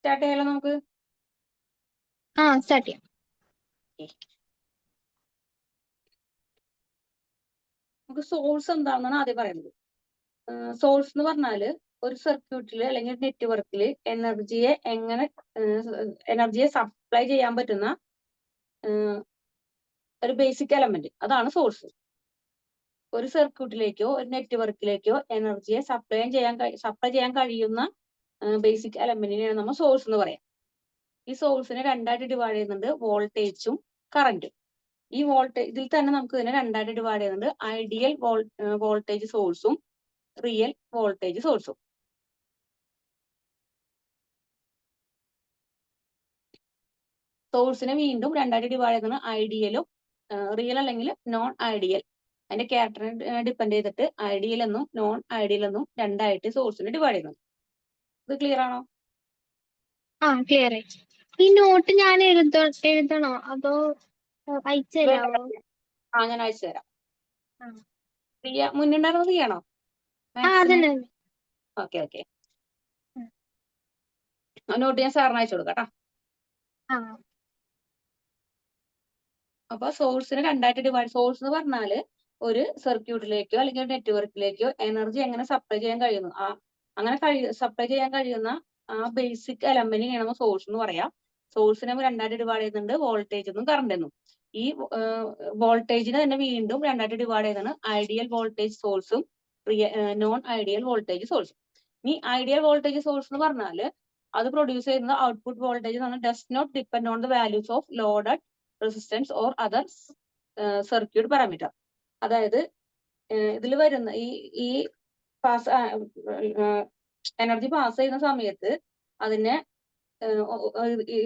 Start ചെയ്യാലോ നമുക്ക്. Start ചെയ്യാം. നമുക്ക് സോഴ്സ് എന്താണെന്നാണ് ആദ്യം പറയുന്നത്. സോഴ്സ് എന്ന് പറഞ്ഞാല് ഒരു സർക്യൂട്ടിൽ അല്ലെങ്കിൽ നെറ്റ്വർക്കിൽ എനർജിയെ സപ്ലൈ ചെയ്യാൻ പറ്റുന്ന ഒരു ബേസിക് എലമെന്റ്, അതാണ് സോഴ്സ്. ഒരു സർക്യൂട്ടിലേക്കോ ഒരു നെറ്റ്വർക്കിലേക്കോ എനർജിയെ സപ്ലൈ ചെയ്യാൻ കഴിയുന്ന ബേസിക് എലമെന്റിനെയാണ് നമ്മൾ സോഴ്സ് എന്ന് പറയാം. ഈ സോഴ്സിനെ രണ്ടായിട്ട് ഡിവൈഡ് ചെയ്യുന്നുണ്ട്, വോൾട്ടേജും കറന്റും. ഈ ഇതിൽ തന്നെ നമുക്ക് ഇതിനെ രണ്ടായിട്ട് ഡിവൈഡ് ചെയ്യുന്നുണ്ട്, ഐഡിയൽ വോൾട്ടേജ് സോഴ്സും റിയൽ വോൾട്ടേജ് സോഴ്സും. സോഴ്സിനെ വീണ്ടും രണ്ടായിട്ട് ഡിവൈഡ് ചെയ്യുന്നത് ഐഡിയലും റിയൽ അല്ലെങ്കിൽ നോൺ ഐഡിയൽ. അതിന്റെ ക്യാരക്ടറിനെ ഡിപ്പെൻഡ് ചെയ്തിട്ട് ഐഡിയൽ എന്നും നോൺ ഐഡിയൽ എന്നും രണ്ടായിട്ട് സോഴ്സിനെ ഡിവൈഡ് ചെയ്യുന്നത്. ഇത് ക്ലിയർ ആണോ? ക്ലിയർ ആയി. ഈ നോട്ട് ഞാൻ എഴുതണോ അതോ അയച്ചു തരാമോ? ഞാൻ അയച്ചു തരാം. മുന്നുണ്ടായിരുന്നത് ചെയ്യണോ? ഓക്കെ ഓക്കെ, നോട്ട് ഞാൻ സാറിന് അയച്ചു കൊടുക്കാം കേട്ടോ. അപ്പൊ സോഴ്സിനെ രണ്ടായിട്ട് ഡിവൈഡ്, സോഴ്സ് എന്ന് പറഞ്ഞാല് ഒരു സർക്യൂട്ടിലേക്കോ അല്ലെങ്കിൽ ഒരു നെറ്റ്വർക്കിലേക്കോ എനർജി എങ്ങനെ സപ്ലൈ ചെയ്യാൻ കഴിയുന്നു, സപ്ലൈ ചെയ്യാൻ കഴിയുന്ന ആ ബേസിക് എലമെന്റിനെയാണ് നമ്മൾ സോഴ്സ് എന്ന് പറയാം. സോഴ്സിനെ രണ്ടായിട്ട് ഡിവൈഡ് ചെയ്യുന്നുണ്ട്, വോൾട്ടേജ് എന്നും കറണ്ട് എന്നും. ഈ വോൾട്ടേജിനെ തന്നെ വീണ്ടും രണ്ടായിട്ട് ഡിവൈഡ് ചെയ്യുന്നതാണ് ഐഡിയൽ വോൾട്ടേജ് സോഴ്സും നോൺ ഐഡിയൽ വോൾട്ടേജ് സോഴ്സും. ഈ ഐഡിയൽ വോൾട്ടേജ് സോഴ്സ് എന്ന് പറഞ്ഞാല് അത് പ്രൊഡ്യൂസ് ചെയ്യുന്ന ഔട്ട്പുട്ട് വോൾട്ടേജ് എന്ന് പറഞ്ഞാൽ does not depend on the values of loaded resistance or other circuit parameter. അതായത് ഇതിൽ വരുന്ന ഈ എനർജി പാസ് ചെയ്യുന്ന സമയത്ത് അതിനെ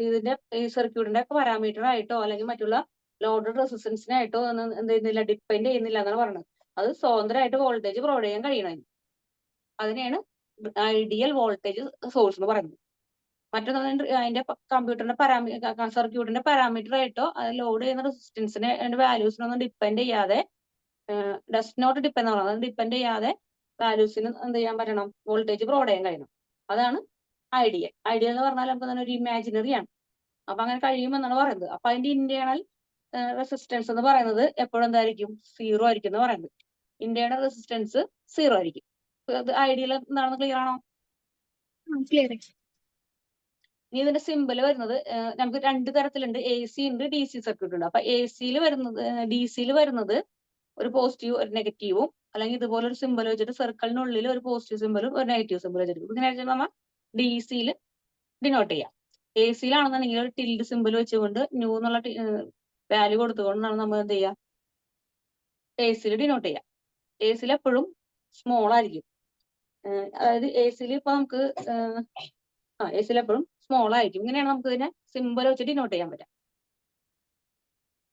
ഇതിന്റെ ഈ സർക്യൂട്ടിന്റെ പാരാമീറ്റർ ആയിട്ടോ അല്ലെങ്കിൽ മറ്റുള്ള ലോഡഡ് റെസിസ്റ്റൻസിനായിട്ടോ ഒന്നും എന്ത് ചെയ്യുന്നില്ല, ഡിപ്പെൻഡ് ചെയ്യുന്നില്ല എന്നാണ് പറയുന്നത്. അത് സ്വതന്ത്രമായിട്ട് വോൾട്ടേജ് പ്രൊവൈഡ് ചെയ്യാൻ കഴിയണം. അതിനെയാണ് ഐഡിയൽ വോൾട്ടേജ് സോഴ്സ് എന്ന് പറയുന്നത്. മറ്റൊന്ന് അതിന്റെ കമ്പ്യൂട്ടറിന്റെ സർക്യൂട്ടിന്റെ പാരാമീറ്റർ ആയിട്ടോ അത് ലോഡ് ചെയ്യുന്ന റെസിസ്റ്റൻസിനെ വാല്യൂസിനൊന്നും ഡിപ്പെൻഡ് ചെയ്യാതെ ഡസ് നോട്ട് ഡിപ്പെൻഡ് ആവണം, അത് ഡിപ്പെൻഡ് ചെയ്യാതെ വാല്യൂസിന് എന്ത് ചെയ്യാൻ പറ്റണം, വോൾട്ടേജ് പ്രൊവൈഡ് ചെയ്യാൻ കഴിയണം. അതാണ് ഐഡിയൽ. ഐഡിയൽ എന്ന് പറഞ്ഞാൽ നമുക്ക് തന്നെ ഒരു ഇമാജിനറി ആണ്. അപ്പൊ അങ്ങനെ കഴിയുമെന്നാണ് പറയുന്നത്. അപ്പൊ അതിന്റെ ഇന്റേണൽ റെസിസ്റ്റൻസ് എന്ന് പറയുന്നത് എപ്പോഴും എന്തായിരിക്കും, 0 ആയിരിക്കും എന്ന് പറയുന്നത്. ഇന്റേണൽ റെസിസ്റ്റൻസ് 0 ആയിരിക്കും. ഐഡിയൽ എന്താണെന്ന് ക്ലിയർ ആണോ? ഇനി ഇതിന്റെ സിമ്പിൾ വരുന്നത് നമുക്ക് രണ്ട് തരത്തിലുണ്ട്, എ സി ഉണ്ട്, ഡി സി സർക്യൂട്ട് ഉണ്ട്. അപ്പൊ ഡി സിയിൽ വരുന്നത് ഒരു പോസിറ്റീവ് ഒരു നെഗറ്റീവും, അല്ലെങ്കിൽ ഇതുപോലെ ഒരു സിമ്പിൾ വെച്ചിട്ട് സർക്കിളിനുള്ളിൽ ഒരു പോസിറ്റീവ് സിമ്പിളും ഒരു നെഗറ്റീവ് സിമ്പിൾ വെച്ചിട്ട് ഇങ്ങനെ നമ്മൾ ഡി സിയിൽ ഡിനോട്ട് ചെയ്യാം. എ സിയിലാണെന്നുണ്ടെങ്കിൽ ഒരു ടിൽഡ് സിമ്പിൾ വെച്ചുകൊണ്ട് ന്യൂ എന്നുള്ള വാല്യൂ കൊടുത്തുകൊണ്ടാണ് നമ്മൾ എന്ത് ചെയ്യുക, എ സിയിൽ ഡിനോട്ട് ചെയ്യാം. എ സിയിൽ എപ്പോഴും സ്മോൾ ആയിരിക്കും. അതായത് എ സിയിൽ ഇപ്പൊ നമുക്ക് എ സിയിൽ എപ്പോഴും സ്മോൾ ആയിരിക്കും. ഇങ്ങനെയാണ് നമുക്ക് ഇതിനെ സിമ്പിൾ വെച്ച് ഡിനോട്ട് ചെയ്യാൻ പറ്റുക.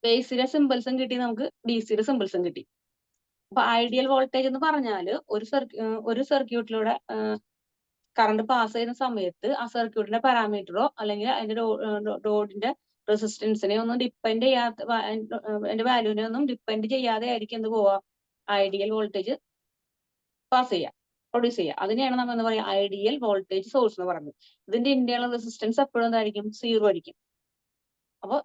എ സിയുടെ സിമ്പിൾസും കിട്ടി, നമുക്ക് ഡി സിയുടെ സിമ്പിൾസും കിട്ടി. അപ്പൊ ഐഡിയൽ വോൾട്ടേജ് എന്ന് പറഞ്ഞാല് ഒരു സർക്യൂട്ടിലൂടെ കറണ്ട് പാസ് ചെയ്യുന്ന സമയത്ത് ആ സർക്യൂട്ടിന്റെ പാരാമീറ്ററോ അല്ലെങ്കിൽ അതിന്റെ ലോഡിന്റെ റെസിസ്റ്റൻസിനെ ഒന്നും ഡിപ്പെൻഡ് ചെയ്യാത്ത, അതിന്റെ വാല്യൂവിനെ ഒന്നും ഡിപ്പെൻഡ് ചെയ്യാതെ ആയിരിക്കും എന്ത് പോവാ, ഐഡിയൽ വോൾട്ടേജ് പാസ് ചെയ്യുക, പ്രൊഡ്യൂസ് ചെയ്യുക. അതിനെയാണ് നമ്മൾ എന്താ പറയുക, ഐഡിയൽ വോൾട്ടേജ് സോഴ്സ് എന്ന് പറയുന്നത്. ഇതിന്റെ ഇന്റേണൽ റെസിസ്റ്റൻസ് എപ്പോഴും എന്തായിരിക്കും, 0 ആയിരിക്കും. അപ്പൊ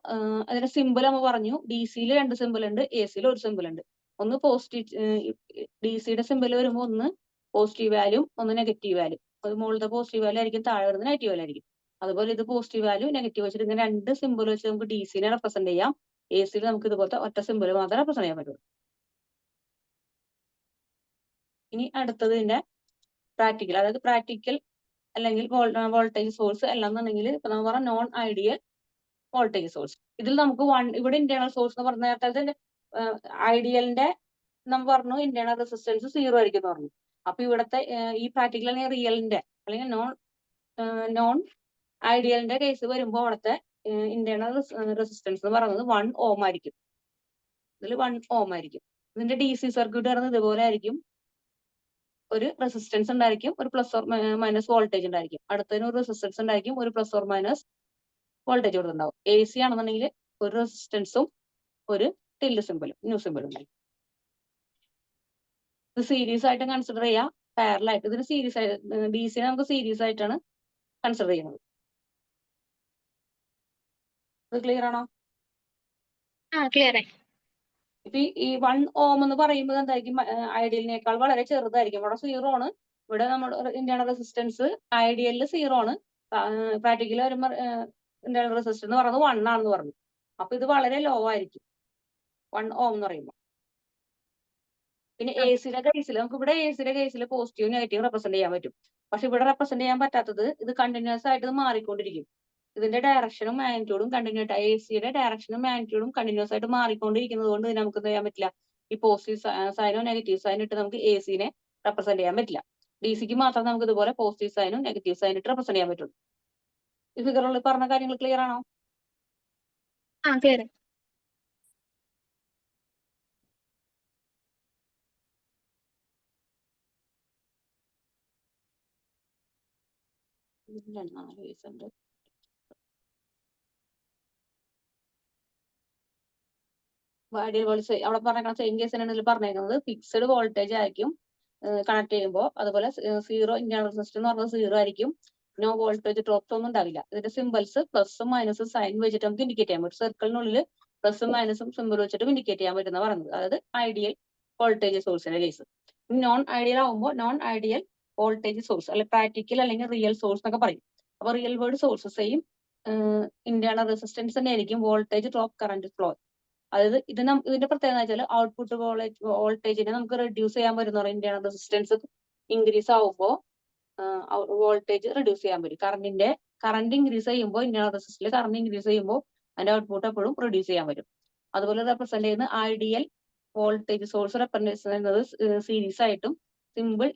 അതിന്റെ സിമ്പിൾ നമ്മൾ പറഞ്ഞു, ഡി സിയിൽ 2 സിമ്പിൾ ഉണ്ട്, എ സിയിൽ 1 സിമ്പിൾ ഉണ്ട്. ഒന്ന് പോസിറ്റീവ്, ഡി സിയുടെ സിമ്പിൾ വരുമ്പോൾ ഒന്ന് പോസിറ്റീവ് വാല്യൂ, ഒന്ന് നെഗറ്റീവ് വാല്യൂ. അത് മുകളിലത്തെ പോസിറ്റീവ് വാല്യൂ ആയിരിക്കും, താഴെ വരുന്നത് നെഗറ്റീവ് വാല്യൂ ആയിരിക്കും. അതുപോലെ ഇത് പോസിറ്റീവ് വാല്യൂ നെഗറ്റീവ് വെച്ചിട്ട് ഇങ്ങനെ 2 സിമ്പിൾ വെച്ച് നമുക്ക് ഡി സിനെ റെപ്രസെന്റ് ചെയ്യാം. എ സിയിൽ നമുക്ക് ഇതുപോലത്തെ ഒറ്റ സിമ്പിൾ മാത്രമേ റെപ്രസെന്റ് ചെയ്യാൻ പറ്റുള്ളൂ. ഇനി അടുത്തത് ഇതിന്റെ പ്രാക്ടിക്കൽ, അതായത് പ്രാക്ടിക്കൽ അല്ലെങ്കിൽ വോൾട്ടേജ് സോഴ്സ് അല്ലാന്നുണ്ടെങ്കിൽ ഇപ്പൊ നമ്മൾ പറഞ്ഞ നോൺ ഐഡിയൽ വോൾട്ടേജ് സോഴ്സ്. ഇതിൽ നമുക്ക് ഇവിടെ ഇന്റേണൽ സോഴ്സ് എന്ന് പറഞ്ഞ നേരത്തെ ഐഡിയലിന്റെ നമ്മൾ പറഞ്ഞു ഇന്റേണൽ റെസിസ്റ്റൻസ് 0 ആയിരിക്കും എന്ന് പറഞ്ഞു. അപ്പൊ ഇവിടുത്തെ ഈ പ്രാക്ടിക്കൽ അല്ലെങ്കിൽ റിയലിന്റെ അല്ലെങ്കിൽ നോൺ ഐഡിയലിന്റെ കേസ് വരുമ്പോൾ അവിടുത്തെ ഇന്റേണൽ റെസിസ്റ്റൻസ് എന്ന് പറയുന്നത് 1 ഓം ആയിരിക്കും. ഇതിൽ 1 ഓം ആയിരിക്കും. ഇതിന്റെ ഡി സി സർക്യൂട്ട് പറയുന്നത് ഇതുപോലെ ആയിരിക്കും. ഒരു റെസിസ്റ്റൻസ് ഉണ്ടായിരിക്കും, ഒരു പ്ലസ് ഓർ മൈനസ് വോൾട്ടേജ് ഉണ്ടായിരിക്കും. അടുത്തതിന് ഒരു റെസിസ്റ്റൻസ് ഉണ്ടായിരിക്കും, ഒരു പ്ലസ് ഓർ മൈനസ് വോൾട്ടേജ് കൊടുത്തിട്ടുണ്ടാവും. എ സി ആണെന്നുണ്ടെങ്കിൽ ഒരു റെസിസ്റ്റൻസും ഒരു ടിൽഡ് സിമ്പിളും ന്യൂ സിമ്പിളും ഉണ്ടായിരിക്കും. ഇത് സീരീസ് ആയിട്ട് കൺസിഡർ ചെയ്യാം, പാരലൽ ആയിട്ട്. ഇതിന് സീരീസ് ആയിട്ട് ഡി സിനെ നമുക്ക് സീരീസ് ആയിട്ടാണ് കൺസിഡർ ചെയ്യുന്നത്. ഇത് ക്ലിയർ ആണോ? ക്ലിയർ ആയി. ഇപ്പൊ ഈ 1 ohm എന്ന് പറയുമ്പോൾ എന്തായിരിക്കും, ഐഡിയലിനേക്കാൾ വളരെ ചെറുതായിരിക്കും. ഇവിടെ 0 ആണ്. ഇവിടെ നമ്മുടെ ഇന്റേണൽ റെസിസ്റ്റൻസ് ഐഡിയലിൽ 0 ആണ്. പ്രാക്ടിക്കലി വരുമ്പോൾ ഇന്റേണൽ റെസിസ്റ്റൻസ് എന്ന് പറയുന്നത് 1 ആണെന്ന് പറഞ്ഞു. അപ്പൊ ഇത് വളരെ ലോ ആയിരിക്കും 1 ohm എന്ന് പറയുമ്പോൾ. പിന്നെ എ സിയുടെ കേസിൽ നമുക്ക് ഇവിടെ എ സിയുടെ കേസിൽ പോസിറ്റീവ് നെഗറ്റീവ് റെപ്രസെന്റ് ചെയ്യാൻ പറ്റും. പക്ഷെ ഇവിടെ റെപ്രസെന്റ് ചെയ്യാൻ പറ്റാത്തത് ഇത് കണ്ടിന്യൂസ് ആയിട്ട് ഇത് മാറിക്കൊണ്ടിരിക്കും. ഇതിന്റെ ഡയറക്ഷനും മാഗ്നിറ്റ്യൂഡും കണ്ടിന്യൂസ് ആയി എ സിയുടെ ഡയറക്ഷനും മാഗ്നിറ്റ്യൂഡും കണ്ടിന്യൂസ് ആയിട്ട് മാറിക്കൊണ്ടിരിക്കുന്നത് കൊണ്ട് നമുക്ക് എന്ത് ചെയ്യാൻ പറ്റില്ല, ഈ പോസിറ്റീവ് സൈനോ നെഗറ്റീവ് സൈനോ ഇട്ട് നമുക്ക് എ സിനെ റെപ്രസെന്റ് ചെയ്യാൻ പറ്റില്ല. ഡി സിക്ക് മാത്രം നമുക്ക് ഇതുപോലെ പോസിറ്റീവ് സൈനും നെഗറ്റീവ് സൈനും ഇട്ട് റെപ്രസെന്റ് ചെയ്യാൻ പറ്റുള്ളൂ. ഈ ഫിഗറിൽ പറഞ്ഞ കാര്യങ്ങൾ ക്ലിയർ ആണോ? ക്ലിയർ ആയി. ഐഡിയൽ വോൾട്ടേജ് അവിടെ പറഞ്ഞ സെയിം കേസിനാണ് പറഞ്ഞേക്കുന്നത്. ഫിക്സഡ് വോൾട്ടേജ് ആയിരിക്കും കണക്ട് ചെയ്യുമ്പോൾ. അതുപോലെ 0 ഇന്റേണൽ റെസിസ്റ്റൻസ് എന്ന് പറഞ്ഞത് 0 ആയിരിക്കും. നോ വോൾട്ടേജ് ഡ്രോപ്സ് ഒന്നും ഉണ്ടാവില്ല. ഇതിന്റെ സിമ്പിൾസ് പ്ലസും മൈനസും സൈൻ വെച്ചിട്ട് നമുക്ക് ഇൻഡിക്കേറ്റ് ചെയ്യാൻ പറ്റും. സർക്കിളിനുള്ളിൽ പ്ലസും മൈനസും സിമ്പിൾ വെച്ചിട്ട് ഇൻഡിക്കേറ്റ് ചെയ്യാൻ പറ്റുന്ന പറയുന്നത്. അതായത് ഐഡിയൽ വോൾട്ടേജ് സോഴ്സിന്റെ കേസ്. നോൺ ഐഡിയൽ ആവുമ്പോൾ നോൺ ഐഡിയൽ വോൾട്ടേജ് സോഴ്സ് അല്ലെങ്കിൽ പ്രാക്ടിക്കൽ അല്ലെങ്കിൽ റിയൽ സോഴ്സ് എന്നൊക്കെ പറയും. അപ്പൊ real word source same internal resistance തന്നെ ആയിരിക്കും വോൾട്ടേജ് ഡ്രോപ്പ് കറന്റ് ഫ്ലോ. അതായത് ഇതിന്റെ പ്രത്യേകത വെച്ചാൽ ഔട്ട്പുട്ട് വോൾട്ടേജിനെ നമുക്ക് റെഡ്യൂസ് ചെയ്യാൻ പറ്റുന്ന ഇന്റേണൽ റെസിസ്റ്റൻസ് ഇൻക്രീസ് ആവുമ്പോൾ വോൾട്ടേജ് റെഡ്യൂസ് ചെയ്യാൻ പറ്റും. കറണ്ട് ഇൻക്രീസ് ചെയ്യുമ്പോൾ ഇന്റേണൽ റെസിസ്റ്റൻസിൽ കറണ്ട് ഇൻക്രീസ് ചെയ്യുമ്പോൾ അതിന്റെ ഔട്ട്പുട്ട് എപ്പോഴും പ്രൊഡ്യൂസ് ചെയ്യാൻ പറ്റും. അതുപോലെ റെപ്രസെന്റ് ചെയ്യുന്ന ഐഡിയൽ വോൾട്ടേജ് സോഴ്സ് റെപ്രസെന്റ് ചെയ്യുന്നത് സീരീസ് ആയിട്ടും സിമ്പിൾ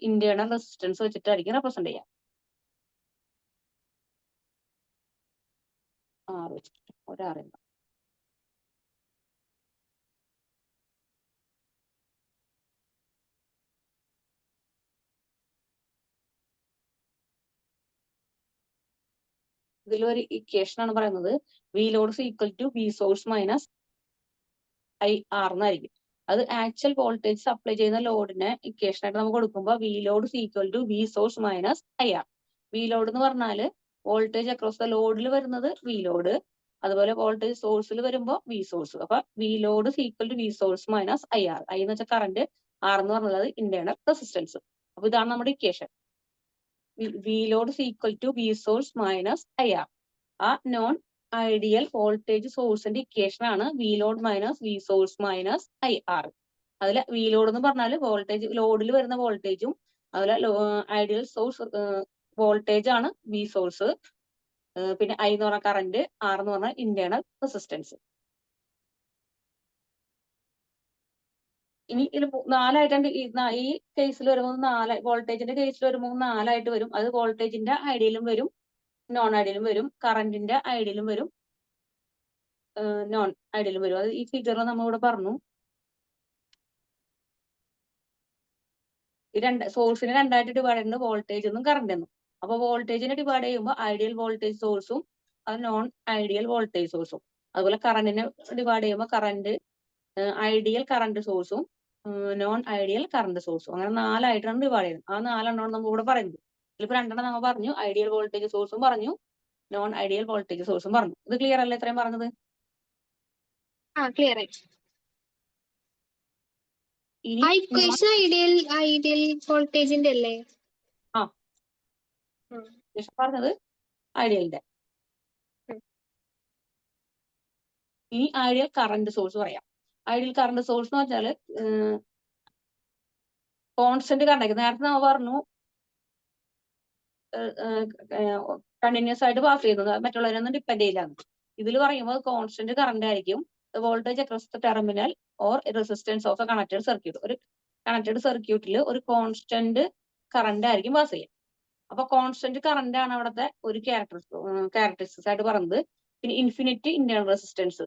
ഇന്റേണൽ റെസിസ്റ്റൻസ് വെച്ചിട്ടായിരിക്കും റെപ്രസെന്റ് ചെയ്യാം. ഒരാറില്ല. ഇതിലൊരു ഇക്വേഷൻ ആണ് പറയുന്നത് V load equal to V source minus I R എന്നായിരിക്കും. അത് ആക്ച്വൽ വോൾട്ടേജ് സപ്ലൈ ചെയ്യുന്ന ലോഡിനെ ഇക്വേഷൻ ആയിട്ട് നമുക്ക് കൊടുക്കുമ്പോൾ V load equal to V source minus I R. V load എന്ന് പറഞ്ഞാല് വോൾട്ടേജ് അക്രോസ് ദ ലോഡിൽ വരുന്നത് വി ലോഡ്, അതുപോലെ വോൾട്ടേജ് സോഴ്സിൽ വരുമ്പോൾ വി സോഴ്സ്. അപ്പൊ V load equal to V source minus I R. I എന്ന് വെച്ചാൽ കറണ്ട്, ആർ എന്ന് പറഞ്ഞത് ഇന്റേണൽ റെസിസ്റ്റൻസ്. അപ്പൊ ഇതാണ് നമ്മുടെ equation. V load equal to V source minus I R. ആ നോൺ ഐഡിയൽ വോൾട്ടേജ് സോഴ്സിന്റെ ഇക്വേഷൻ ആണ് V load minus V source minus I R. അതിൽ വി ലോഡ് എന്ന് പറഞ്ഞാൽ വോൾട്ടേജ് ലോഡിൽ വരുന്ന വോൾട്ടേജും അതുപോലെ ഐഡിയൽ സോഴ്സ് വോൾട്ടേജ് ആണ് വി സോഴ്സ്. പിന്നെ ഐ എന്ന് പറഞ്ഞ കറന്റ്, ആർ എന്ന് പറഞ്ഞ ഇന്റേണൽ റെസിസ്റ്റൻസ്. ഇനി ഇത് നാലായിട്ടുണ്ട്. ഈ കേസിൽ വരുമ്പോൾ വോൾട്ടേജിന്റെ കേസിൽ വരുമ്പോൾ 4 ആയിട്ട് വരും. അത് വോൾട്ടേജിന്റെ ഐഡിയലും വരും, നോൺ ഐഡിയലും വരും. കറന്റിന്റെ ഐഡിയലും വരും, നോൺ ഐഡിയലും വരും. അത് ഈ ഫിഗറിൽ നമ്മൾ ഇവിടെ പറഞ്ഞു. ഈ സോഴ്സിനെ രണ്ടായിട്ട് ഡിവൈഡ് ചെയ്യുന്നത് വോൾട്ടേജ് എന്നും കറണ്ട് എന്നും. അപ്പൊ വോൾട്ടേജിനെ ഡിവൈഡ് ചെയ്യുമ്പോൾ ഐഡിയൽ വോൾട്ടേജ് സോഴ്സും അത് നോൺ ഐഡിയൽ വോൾട്ടേജ് സോഴ്സും. അതുപോലെ കറണ്ടിനെ ഡിവൈഡ് ചെയ്യുമ്പോൾ ഐഡിയൽ കറണ്ട് സോഴ്സും നോൺ ഐഡിയൽ കറണ്ട് സോഴ്സും. അങ്ങനെ 4 ആയിട്ടാണ് ഡിവൈഡ് ചെയ്യുന്നത്. ആ 4 നമ്മൾ ഇവിടെ പറയുന്നത്. ഇതിലിപ്പോ 2 നമ്മൾ പറഞ്ഞു, ഐഡിയൽ വോൾട്ടേജ് സോഴ്സും പറഞ്ഞു, നോൺ ഐഡിയൽ വോൾട്ടേജ് സോഴ്സും പറഞ്ഞു. ഇത് ക്ലിയർ അല്ലേ ഇത്രയും പറഞ്ഞത്? ക്ലിയർ ആയി. ഇക്വേഷൻ ഐഡിയൽ വോൾട്ടേജിന്റെ അല്ലേ? പറഞ്ഞത് ഐഡിയലിന്റെ. ഇനി ഐഡിയൽ കറണ്ട് സോഴ്സ് പറയാം. ഐഡിയൽ കറണ്ട് സോഴ്സ് എന്ന് വെച്ചാൽ കോൺസ്റ്റന്റ് കറണ്ട്. നേരത്തെ നമ്മൾ പറഞ്ഞു കണ്ടിന്യൂസ് ആയിട്ട് പാസ് ചെയ്യുന്നത്, മറ്റുള്ളവരൊന്നും ഡിപ്പെൻഡ് ചെയ്യില്ല. ഇതിൽ പറയുമ്പോൾ കോൺസ്റ്റന്റ് കറണ്ട് ആയിരിക്കും. Voltage across the terminal or resistance of A connected circuit. ഒരു കണക്റ്റഡ് സർക്യൂട്ടിൽ ഒരു കോൺസ്റ്റന്റ് കറണ്ട് ആയിരിക്കും പാസ് ചെയ്യുക. അപ്പൊ കോൺസ്റ്റന്റ് കറണ്ട് ആണ് അവിടുത്തെ ഒരു ക്യാരക്ടറിസ്റ്റിക്സ് ആയിട്ട് പറയുന്നത്. പിന്നെ ഇൻഫിനിറ്റ് ഇന്റേണൽ റെസിസ്റ്റൻസ്.